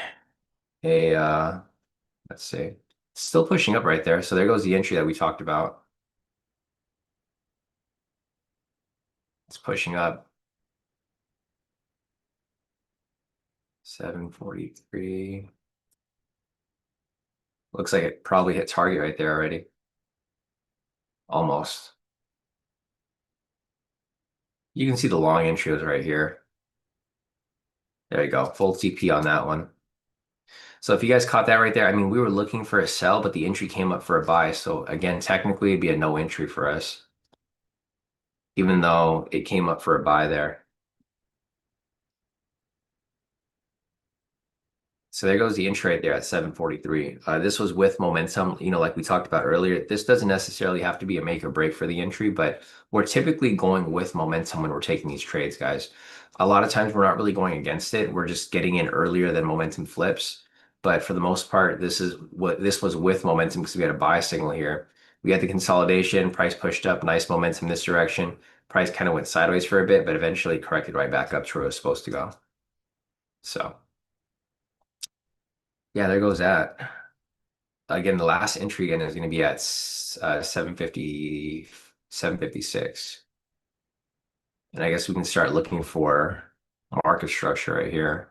a, let's see, still pushing up right there. So there goes the entry that we talked about. It's pushing up. 7:43. Looks like it probably hit target right there already. Almost. You can see the long entry was right here. There you go. Full TP on that one. So if you guys caught that right there, I mean, we were looking for a sell, but the entry came up for a buy. So again, technically it'd be a no entry for us, even though it came up for a buy there. So there goes the inch right there at 743. This was with momentum, like we talked about earlier. This doesn't necessarily have to be a make or break for the entry, but we're typically going with momentum when we're taking these trades, guys. A lot of times we're not really going against it. We're just getting in earlier than momentum flips. But for the most part, this was with momentum because we had a buy signal here. We had the consolidation, price pushed up, nice momentum this direction. Price kind of went sideways for a bit, but eventually corrected right back up to where it was supposed to go. So yeah, there goes that. Again, the last entry again is going to be at 750, 756. And I guess we can start looking for market structure right here.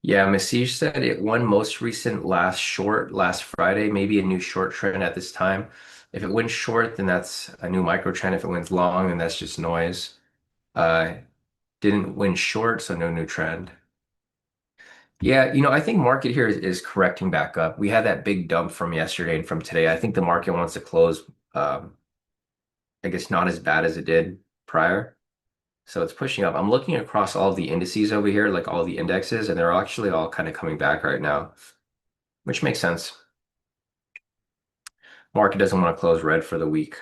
Yeah, Masij said it won most recent last short last Friday, maybe a new short trend at this time. If it wins short, then that's a new micro trend. If it wins long, then that's just noise. Uh, didn't win short, so no new trend. Yeah, I think market here is correcting back up. We had that big dump from yesterday and from today. I think the market wants to close, I guess, not as bad as it did prior. So it's pushing up. I'm looking across all of the indices over here, like all the indexes, and they're actually all kind of coming back right now, which makes sense. Market doesn't want to close red for the week.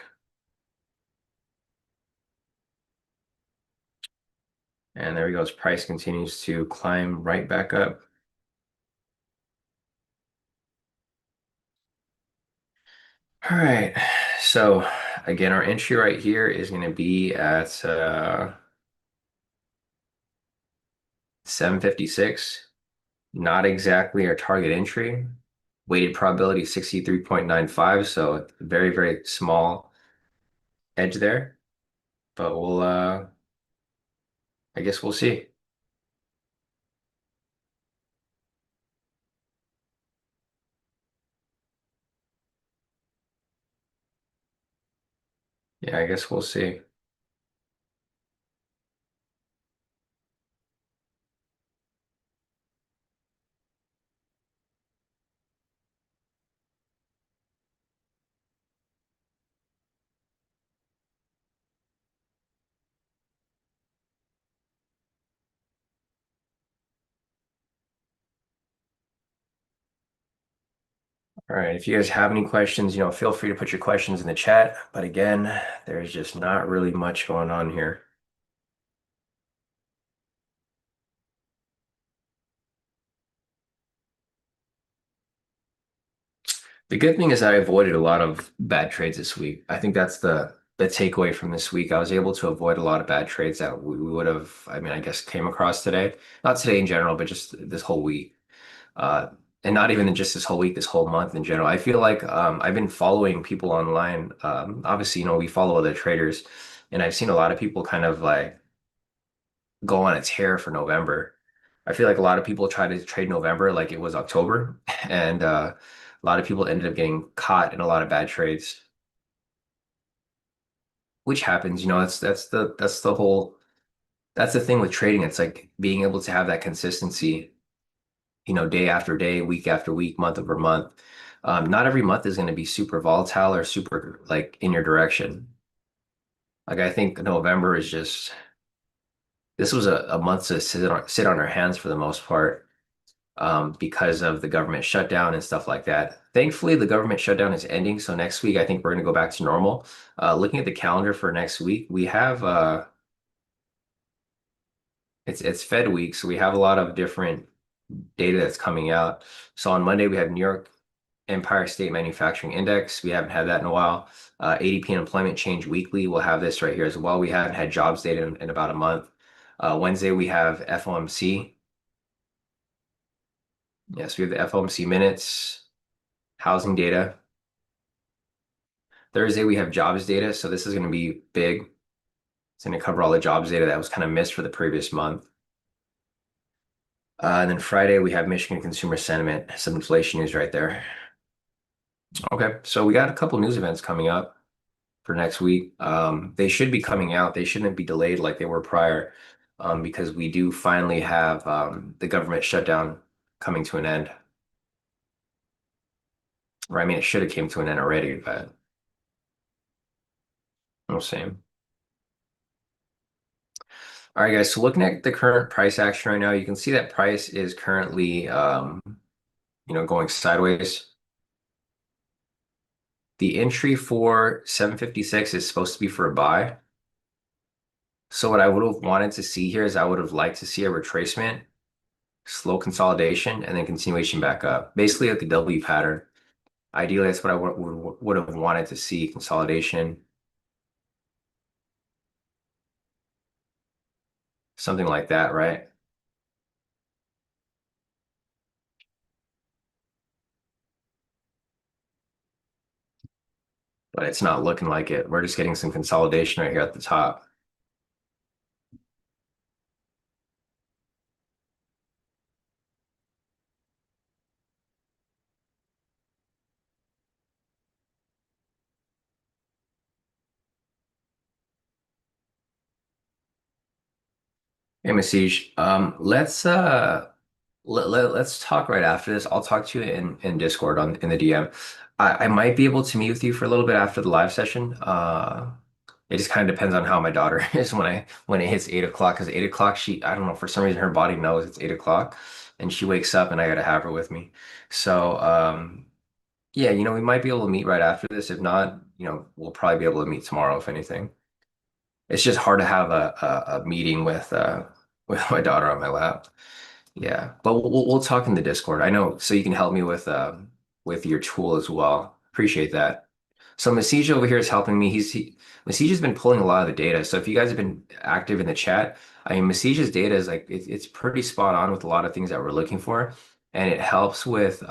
And there he goes. Price continues to climb right back up. All right. So again, our entry right here is going to be at 756. Not exactly our target entry. Weighted probability 63.95, so very, very small edge there. But I guess we'll see. Yeah, I guess we'll see. All right, if you guys have any questions, feel free to put your questions in the chat. But again, there's just not really much going on here. The good thing is I avoided a lot of bad trades this week. I think that's the takeaway from this week. I was able to avoid a lot of bad trades that we would have, I mean, I guess came across today. Not today in general, but just this whole week. Uh, and not even just this whole week, this whole month in general. I feel like I've been following people online. Obviously, we follow other traders, and I've seen a lot of people kind of like go on a tear for November. I feel like a lot of people try to trade November like it was October, and a lot of people ended up getting caught in a lot of bad trades, which happens. That's the thing with trading. It's like being able to have that consistency, day after day, week after week, month over month. Not every month is going to be super volatile or super like in your direction. Like I think November is just this was a month to sit on our hands for the most part, because of the government shutdown and stuff like that. Thankfully, the government shutdown is ending, so next week I think we're going to go back to normal. Looking at the calendar for next week, we have it's Fed week, so we have a lot of different data that's coming out. So on Monday, we have New York Empire State Manufacturing Index. We haven't had that in a while. ADP and employment change weekly. We'll have this right here as well. We haven't had jobs data in about a month. Wednesday, we have FOMC. Yes, we have the FOMC minutes, housing data. Thursday, we have jobs data. So this is going to be big. It's going to cover all the jobs data that was kind of missed for the previous month. And then Friday, we have Michigan consumer sentiment, some inflation news right there. Okay, so we got a couple news events coming up for next week. They should be coming out. They shouldn't be delayed like they were prior, because we do finally have the government shutdown coming to an end. Or I mean, it should have came to an end already, but we'll see. All right, guys. So looking at the current price action right now, you can see that price is currently, going sideways. The entry for 756 is supposed to be for a buy. So what I would have wanted to see here is I would have liked to see a retracement, slow consolidation, and then continuation back up. Basically like a W pattern. Ideally, that's what I would have wanted to see, consolidation, something like that, right? But it's not looking like it. We're just getting some consolidation right here at the top. Hey, Masij, let's talk right after this. I'll talk to you in Discord in the DM. I might be able to meet with you for a little bit after the live session. It just kind of depends on how my daughter is when it hits 8 o'clock. Because 8 o'clock, I don't know, for some reason her body knows it's 8 o'clock, and she wakes up and I gotta have her with me. So yeah, we might be able to meet right after this. If not, we'll probably be able to meet tomorrow if anything. It's just hard to have a meeting with my daughter on my lap. Yeah, but we'll talk in the Discord. I know, so you can help me with your tool as well. Appreciate that. So Masij over here is helping me. Masij has been pulling a lot of the data. So if you guys have been active in the chat, I mean, Masij's data is like it's pretty spot on with a lot of things that we're looking for, and it helps with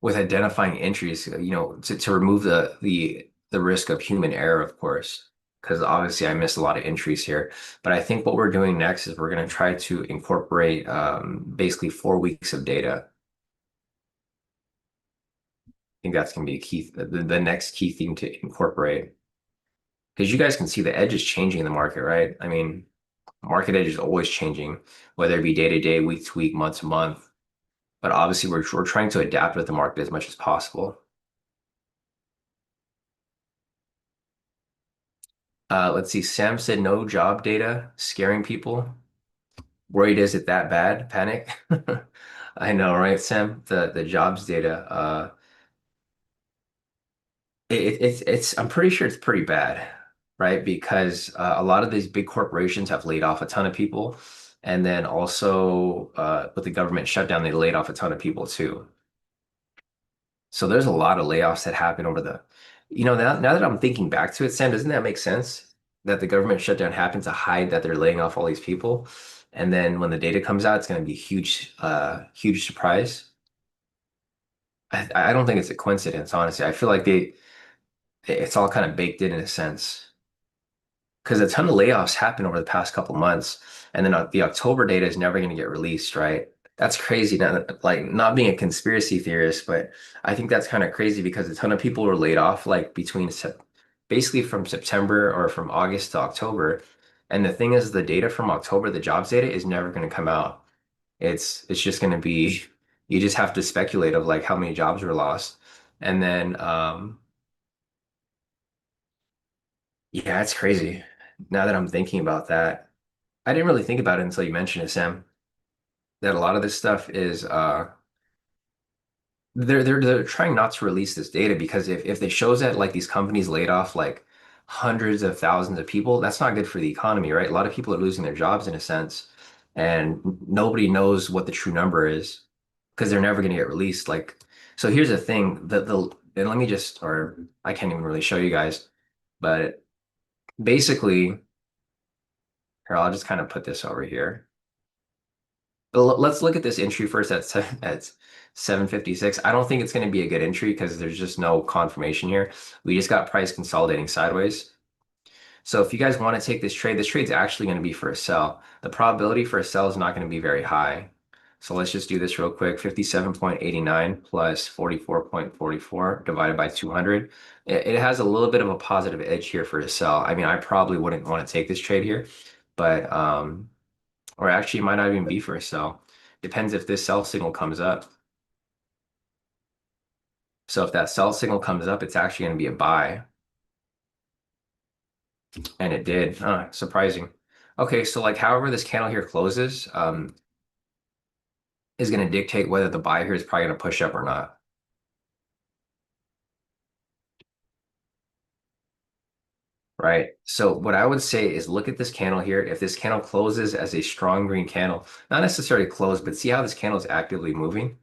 identifying entries, to remove the risk of human error, of course, because obviously I missed a lot of entries here. But I think what we're doing next is we're going to try to incorporate basically 4 weeks of data. I think that's going to be a key, the next key thing to incorporate. Because you guys can see the edge is changing in the market, right? I mean, market edge is always changing, whether it be day to day, week to week, month to month. But obviously, we're trying to adapt with the market as much as possible. Let's see. Sam said no job data, scaring people. Worried, is it that bad? Panic. I know, right, Sam? The jobs data. It's. I'm pretty sure it's pretty bad, right? Because a lot of these big corporations have laid off a ton of people, and then also with the government shutdown, they laid off a ton of people too. So there's a lot of layoffs that happen now that I'm thinking back to it, Sam, doesn't that make sense that the government shutdown happened to hide that they're laying off all these people? And then when the data comes out, it's going to be a huge surprise. I don't think it's a coincidence, honestly. I feel like it's all kind of baked in a sense because a ton of layoffs happened over the past couple months, and then the October data is never going to get released, right? That's crazy. Like not being a conspiracy theorist, but I think that's kind of crazy because a ton of people were laid off like basically from September or from August to October. And the thing is, the data from October, the jobs data is never going to come out. It's just going to be you just have to speculate of like how many jobs were lost. And then yeah, it's crazy. Now that I'm thinking about that, I didn't really think about it until you mentioned it, Sam, that a lot of this stuff is they're trying not to release this data because if it shows that like these companies laid off like hundreds of thousands of people, that's not good for the economy, right? A lot of people are losing their jobs in a sense, and nobody knows what the true number is because they're never going to get released. Like, so here's the thing, and let me just, or I can't even really show you guys, but basically, here, I'll just kind of put this over here. Let's look at this entry first at 756. I don't think it's going to be a good entry because there's just no confirmation here. We just got price consolidating sideways. So if you guys want to take this trade's actually going to be for a sell. The probability for a sell is not going to be very high. So let's just do this real quick. 57.89 plus 44.44 divided by 200. It has a little bit of a positive edge here for a sell. I mean, I probably wouldn't want to take this trade here, but or actually it might not even be for a sell. Depends if this sell signal comes up. So if that sell signal comes up, it's actually going to be a buy, and it did. Surprising. Okay, so like however this candle here closes, is going to dictate whether the buy here is probably going to push up or not, right? So what I would say is look at this candle here. If this candle closes as a strong green candle, not necessarily closed, but see how this candle is actively moving.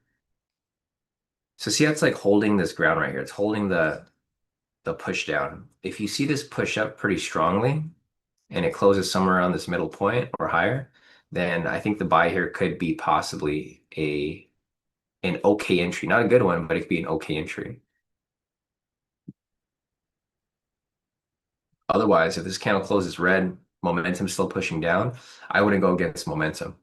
So see how it's like holding this ground right here. It's holding the push down. If you see this push up pretty strongly and it closes somewhere around this middle point or higher, then I think the buy here could be possibly a an okay entry. Not a good one, but it could be an okay entry. Otherwise, if this candle closes red, momentum still pushing down, I wouldn't go against momentum.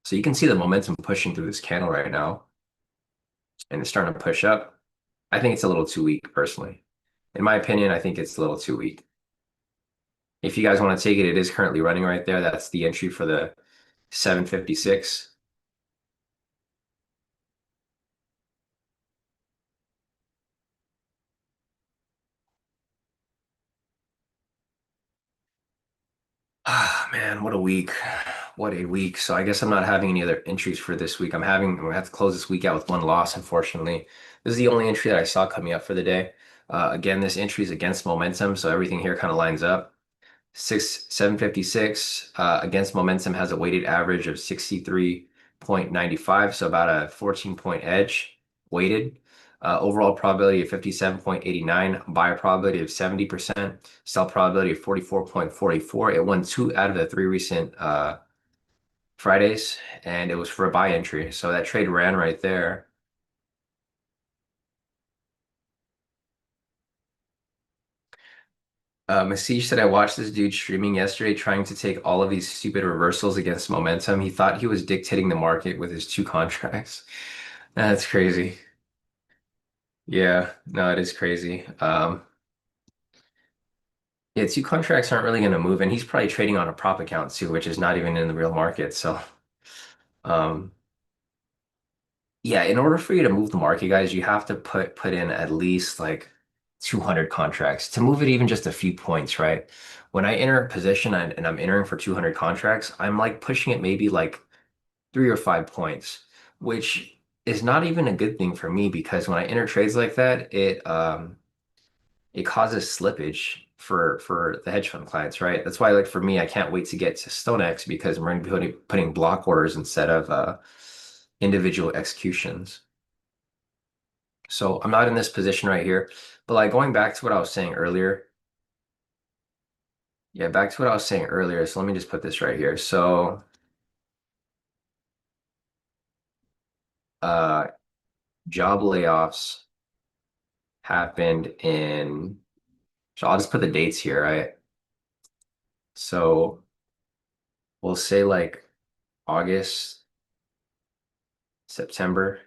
So you can see the momentum pushing through this candle right now, and it's starting to push up. I think it's a little too weak, personally. In my opinion, I think it's a little too weak. If you guys want to take it, it is currently running right there. That's the entry for the 756. Ah, man, what a week. What a week. So I guess I'm not having any other entries for this week. I'm gonna have to close this week out with one loss, unfortunately. This is the only entry that I saw coming up for the day. Again, this entry is against momentum, so everything here kind of lines up. 756 against momentum has a weighted average of 63.95, so about a 14-point edge weighted. Overall probability of 57.89, buy probability of 70%, sell probability of 44.44. It won two out of the three recent Fridays, and it was for a buy entry. So that trade ran right there. Masih said I watched this dude streaming yesterday trying to take all of these stupid reversals against momentum. He thought he was dictating the market with his two contracts. That's crazy. Yeah, no, it is crazy. Yeah, two contracts aren't really going to move, and he's probably trading on a prop account too, which is not even in the real market. So, um, yeah, in order for you to move the market, guys, you have to put in at least like 200 contracts to move it even just a few points, right? When I enter a position and I'm entering for 200 contracts, I'm like pushing it maybe like 3 or 5 points, which is not even a good thing for me because when I enter trades like that, it causes slippage for the hedge fund clients, right? That's why, like for me, I can't wait to get to StoneX because I'm going to be putting block orders instead of individual executions. So I'm not in this position right here, but like going back to what I was saying earlier, yeah, back to what I was saying earlier. So let me just put this right here. So uh, job layoffs happened in. So I'll just put the dates here, right? So we'll say like August, September.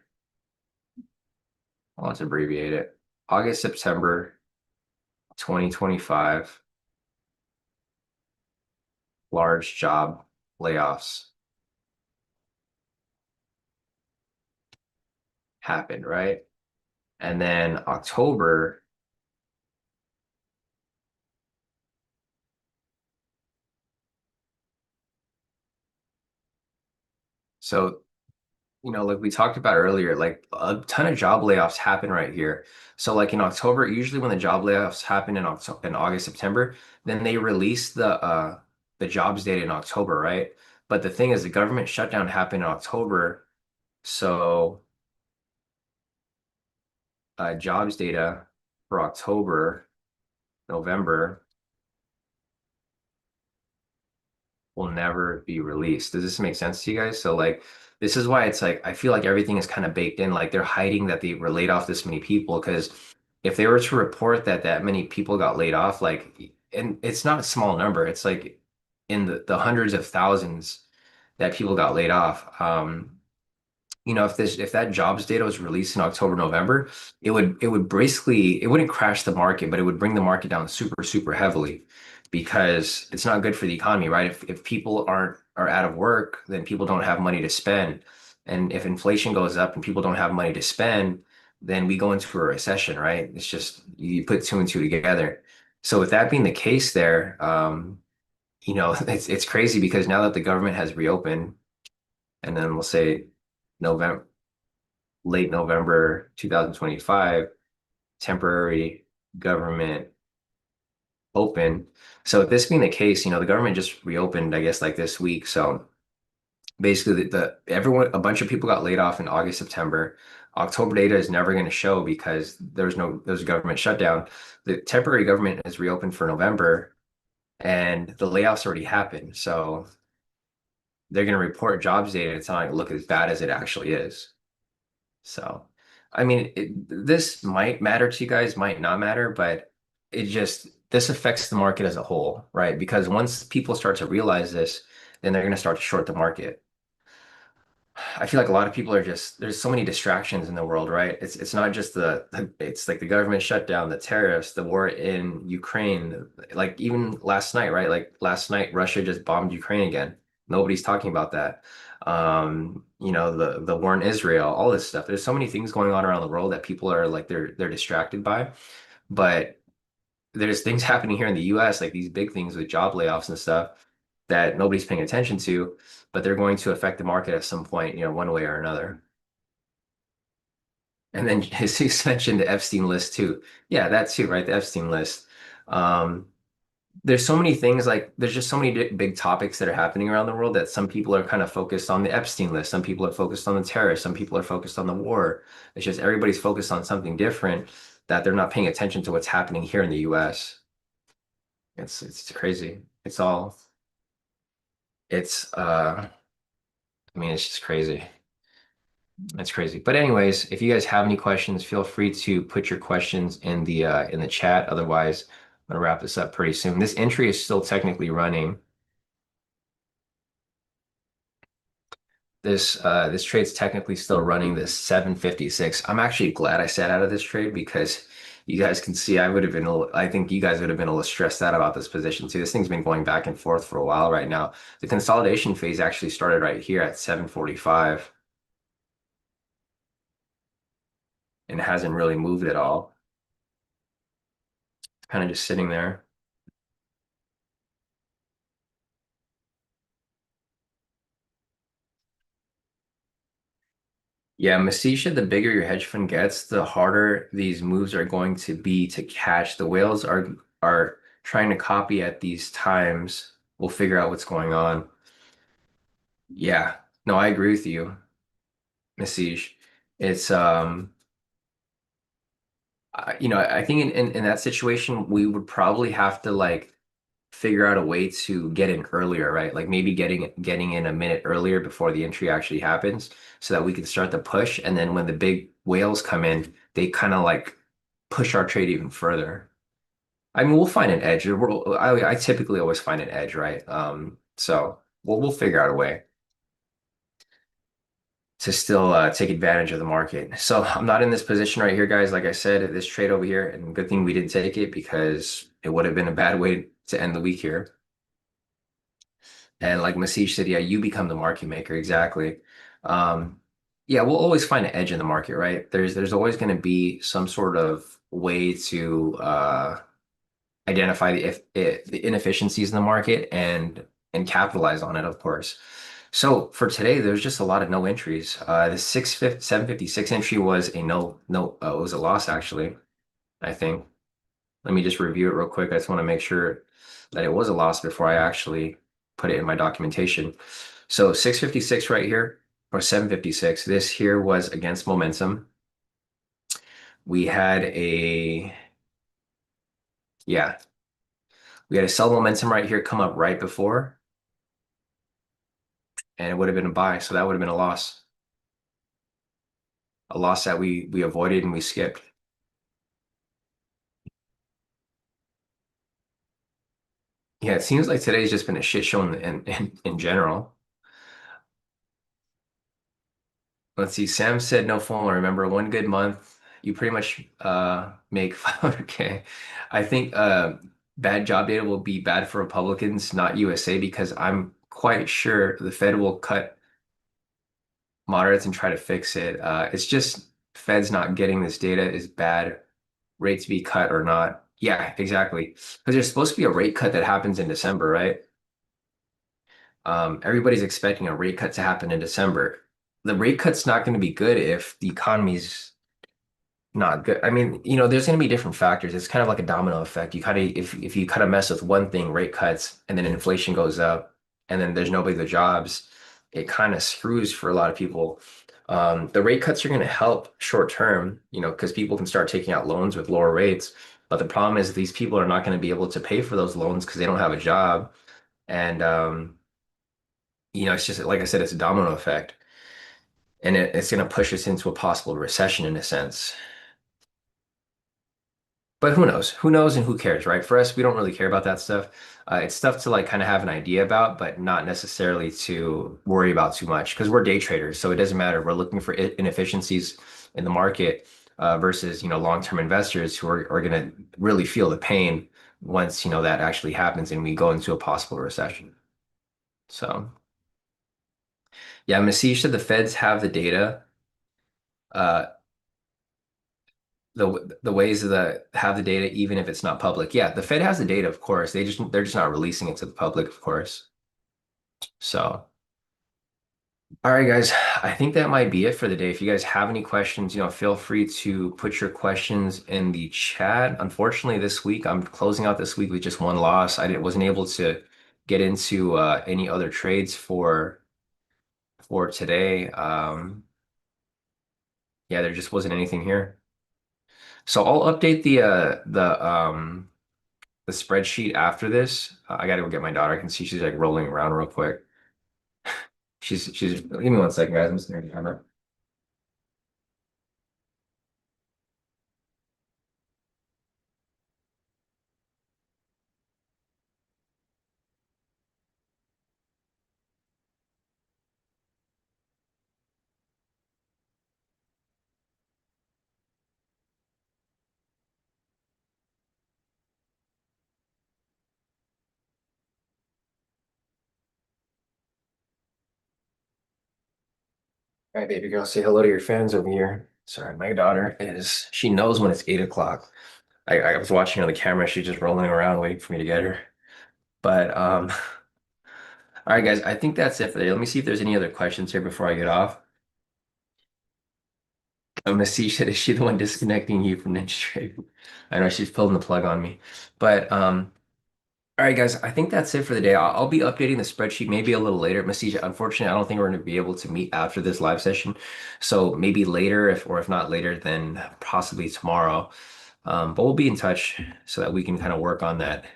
Let's abbreviate it. August, September 2025, large job layoffs happened, right? And then October, so like we talked about earlier, like a ton of job layoffs happen right here. So like in October, usually when the job layoffs happen in October, in August, September, then they release the jobs data in October, right? But the thing is the government shutdown happened in October, so jobs data for October, November will never be released. Does this make sense to you guys? So like this is why it's like I feel like everything is kind of baked in. Like they're hiding that they were laid off this many people because if they were to report that that many people got laid off, like and it's not a small number, it's like in the hundreds of thousands that people got laid off. If that jobs data was released in October, November, it would basically it wouldn't crash the market, but it would bring the market down super, super heavily because it's not good for the economy, right? If people are out of work, then people don't have money to spend. And if inflation goes up and people don't have money to spend, then we go into a recession, right? It's just you put two and two together. So with that being the case there, it's crazy because now that the government has reopened, and then we'll say November, late November 2025, temporary government open. So with this being the case, the government just reopened, I guess, like this week. So basically, everyone, a bunch of people got laid off in August, September. October data is never going to show because there's a government shutdown. The temporary government has reopened for November, and the layoffs already happened. So they're going to report jobs data. It's not going to look as bad as it actually is. So, I mean, this might matter to you guys, might not matter, but this affects the market as a whole, right? Because once people start to realize this, then they're going to start to short the market. I feel like a lot of people there's so many distractions in the world, right? It's not just it's like the government shutdown, the tariffs, the war in Ukraine, like even last night, right? Like last night, Russia just bombed Ukraine again. Nobody's talking about that. The war in Israel, all this stuff. There's so many things going on around the world that people are like they're distracted by. But there's things happening here in the US, like these big things with job layoffs and stuff that nobody's paying attention to, but they're going to affect the market at some point, one way or another. And then Jesus mentioned the Epstein list too. Yeah, that too, right? The Epstein list. Um, there's so many things like there's just so many big topics that are happening around the world that some people are kind of focused on the Epstein list. Some people are focused on the terrorists. Some people are focused on the war. It's just everybody's focused on something different that they're not paying attention to what's happening here in the US. It's crazy. It's I mean it's just crazy. It's crazy. But anyways, if you guys have any questions, feel free to put your questions in the chat. Otherwise, I'm gonna wrap this up pretty soon. This entry is still technically running. This trade's technically still running this 756. I'm actually glad I sat out of this trade because you guys can see I think you guys would have been a little stressed out about this position too. This thing's been going back and forth for a while right now. The consolidation phase actually started right here at 745 and hasn't really moved at all. Kind of just sitting there. Yeah, Masisha, the bigger your hedge fund gets, the harder these moves are going to be to catch. The whales are trying to copy at these times. We'll figure out what's going on. Yeah, no, I agree with you, Masish. It's I think in that situation we would probably have to like figure out a way to get in earlier, right? Like maybe getting in a minute earlier before the entry actually happens so that we can start the push. And then when the big whales come in, they kind of like push our trade even further. I mean, we'll find an edge. I typically always find an edge, right? So we'll figure out a way to still take advantage of the market. So I'm not in this position right here, guys. Like I said, this trade over here, and good thing we didn't take it because it would have been a bad way to end the week here. And like Masish said, yeah, you become the market maker. Exactly. Um, yeah, we'll always find an edge in the market, right? There's always going to be some sort of way to identify the inefficiencies in the market and capitalize on it, of course. So for today, there's just a lot of no entries. The 756 entry was a no, it was a loss actually, I think. Let me just review it real quick. I just want to make sure that it was a loss before I actually put it in my documentation. So 656 right here, or 756. This here was against momentum. We had yeah, we had a sell momentum right here come up right before, and it would have been a buy. So that would have been a loss that we avoided and we skipped. Yeah, it seems like today's just been a shit show in general. Let's see. Sam said no phone. Remember, one good month, you pretty much make 500K. I think bad job data will be bad for Republicans, not USA, because I'm quite sure the Fed will cut monitor it and try to fix it. It's just Fed's not getting this data is bad, rates be cut or not. Yeah, exactly. Because there's supposed to be a rate cut that happens in December, right? Everybody's expecting a rate cut to happen in December. The rate cut's not going to be good if the economy's not good. I mean, there's going to be different factors. It's kind of like a domino effect. You kind of if you kind of mess with one thing, rate cuts, and then inflation goes up, and then there's nobody the jobs, it kind of screws for a lot of people. The rate cuts are going to help short term, because people can start taking out loans with lower rates. But the problem is these people are not going to be able to pay for those loans because they don't have a job. And it's just like I said, it's a domino effect, and it's going to push us into a possible recession in a sense. But who knows? Who knows and who cares, right? For us, we don't really care about that stuff. It's stuff to like kind of have an idea about, but not necessarily to worry about too much because we're day traders. So it doesn't matter. We're looking for inefficiencies in the market versus, long-term investors who are going to really feel the pain once, that actually happens and we go into a possible recession. So yeah, Masih said the Feds have the data. Uh, the ways that have the data, even if it's not public. Yeah, the Fed has the data, of course. They're just not releasing it to the public, of course. So, all right, guys, I think that might be it for the day. If you guys have any questions, feel free to put your questions in the chat. Unfortunately, this week I'm closing out this week with just one loss. Wasn't able to get into any other trades for today. Yeah, there just wasn't anything here. So I'll update the spreadsheet after this. I gotta go get my daughter. I can see she's like rolling around real quick. She's give me 1 second, guys. I'm just gonna camera. All right, baby girl, say hello to your fans over here. Sorry, my daughter she knows when it's 8 o'clock. I was watching her on the camera, she's just rolling around waiting for me to get her. But all right, guys, I think that's it for today. Let me see if there's any other questions here before I get off. I'm gonna see, is she the one disconnecting you from Ninja Trade? I know she's pulling the plug on me. But all right, guys, I think that's it for the day. I'll be updating the spreadsheet maybe a little later. Message, unfortunately, I don't think we're going to be able to meet after this live session. So maybe later, if not later, then possibly tomorrow. But we'll be in touch so that we can kind of work on that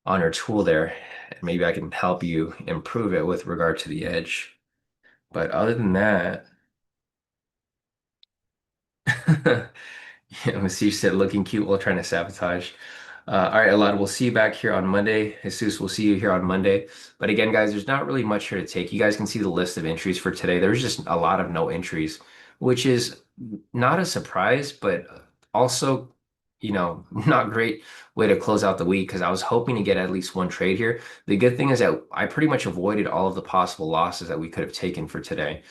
on your tool there. And maybe I can help you improve it with regard to the edge. But other than that, yeah, Masih said looking cute while trying to sabotage. All right, Alad, we'll see you back here on Monday. Jesus, we'll see you here on Monday. But again, guys, there's not really much here to take. You guys can see the list of entries for today. There's just a lot of no entries, which is not a surprise, but also, not great way to close out the week because I was hoping to get at least one trade here. The good thing is that I pretty much avoided all of the possible losses that we could have taken for today.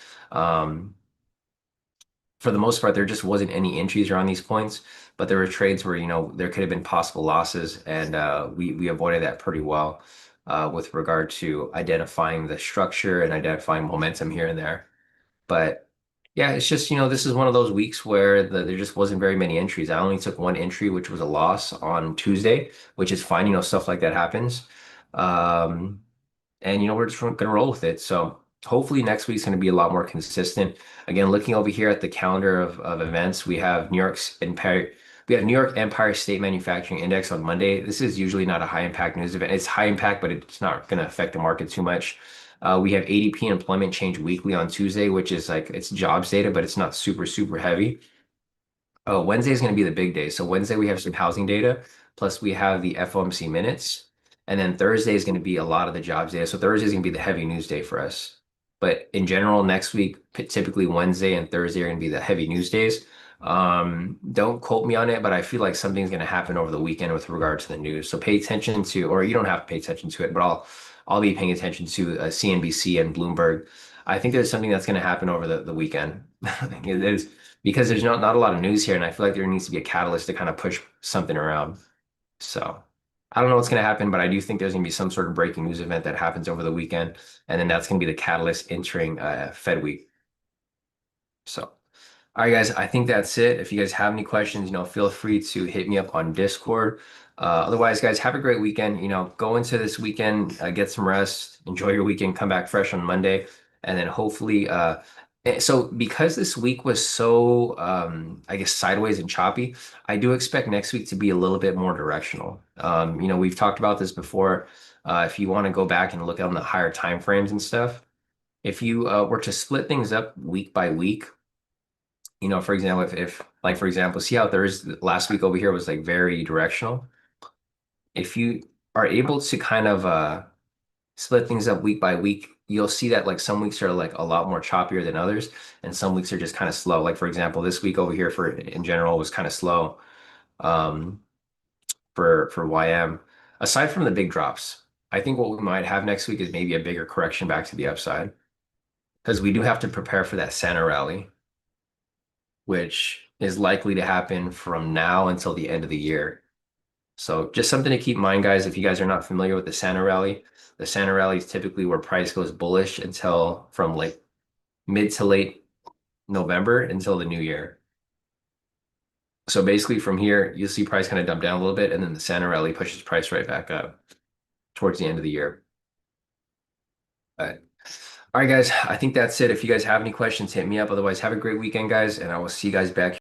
For the most part, there just wasn't any entries around these points, but there were trades where, there could have been possible losses, and we avoided that pretty well with regard to identifying the structure and identifying momentum here and there. But yeah, it's just, this is one of those weeks where there just wasn't very many entries. I only took one entry, which was a loss on Tuesday, which is fine. Stuff like that happens. Um, and we're just gonna roll with it. So hopefully next week's gonna be a lot more consistent. Again, looking over here at the calendar of events, we have New York Empire State Manufacturing Index on Monday. This is usually not a high impact news event. It's high impact, but it's not gonna affect the market too much. We have ADP employment change weekly on Tuesday, which is like it's jobs data, but it's not super, super heavy. Oh, Wednesday is going to be the big day. So Wednesday we have some housing data, plus we have the FOMC minutes, and then Thursday is going to be a lot of the jobs data. So Thursday is going to be the heavy news day for us. But in general, next week, typically Wednesday and Thursday are going to be the heavy news days. Don't quote me on it, but I feel like something's going to happen over the weekend with regard to the news. So pay attention to, or you don't have to pay attention to it, but I'll be paying attention to CNBC and Bloomberg. I think there's something that's going to happen over the weekend. There's because there's not a lot of news here, and I feel like there needs to be a catalyst to kind of push something around. So I don't know what's going to happen, but I do think there's going to be some sort of breaking news event that happens over the weekend, and then that's going to be the catalyst entering Fed week. So. All right, guys, I think that's it. If you guys have any questions, feel free to hit me up on Discord. Otherwise, guys, have a great weekend. Go into this weekend, get some rest, enjoy your weekend, come back fresh on Monday, and then hopefully, so because this week was so, I guess, sideways and choppy, I do expect next week to be a little bit more directional. We've talked about this before. If you want to go back and look on the higher time frames and stuff, if you were to split things up week by week, for example, if like for example, see how Thursday last week over here was like very directional. If you are able to kind of split things up week by week, you'll see that like some weeks are like a lot more choppier than others, and some weeks are just kind of slow. Like for example, this week over here for in general was kind of slow um, for YM. Aside from the big drops, I think what we might have next week is maybe a bigger correction back to the upside because we do have to prepare for that Santa rally, which is likely to happen from now until the end of the year. So just something to keep in mind, guys. If you guys are not familiar with the Santa rally is typically where price goes bullish until from like mid to late November until the new year. So basically from here, you'll see price kind of dump down a little bit, and then the Santa rally pushes price right back up towards the end of the year. But, all right, guys, I think that's it. If you guys have any questions, hit me up. Otherwise, have a great weekend, guys, and I will see you guys back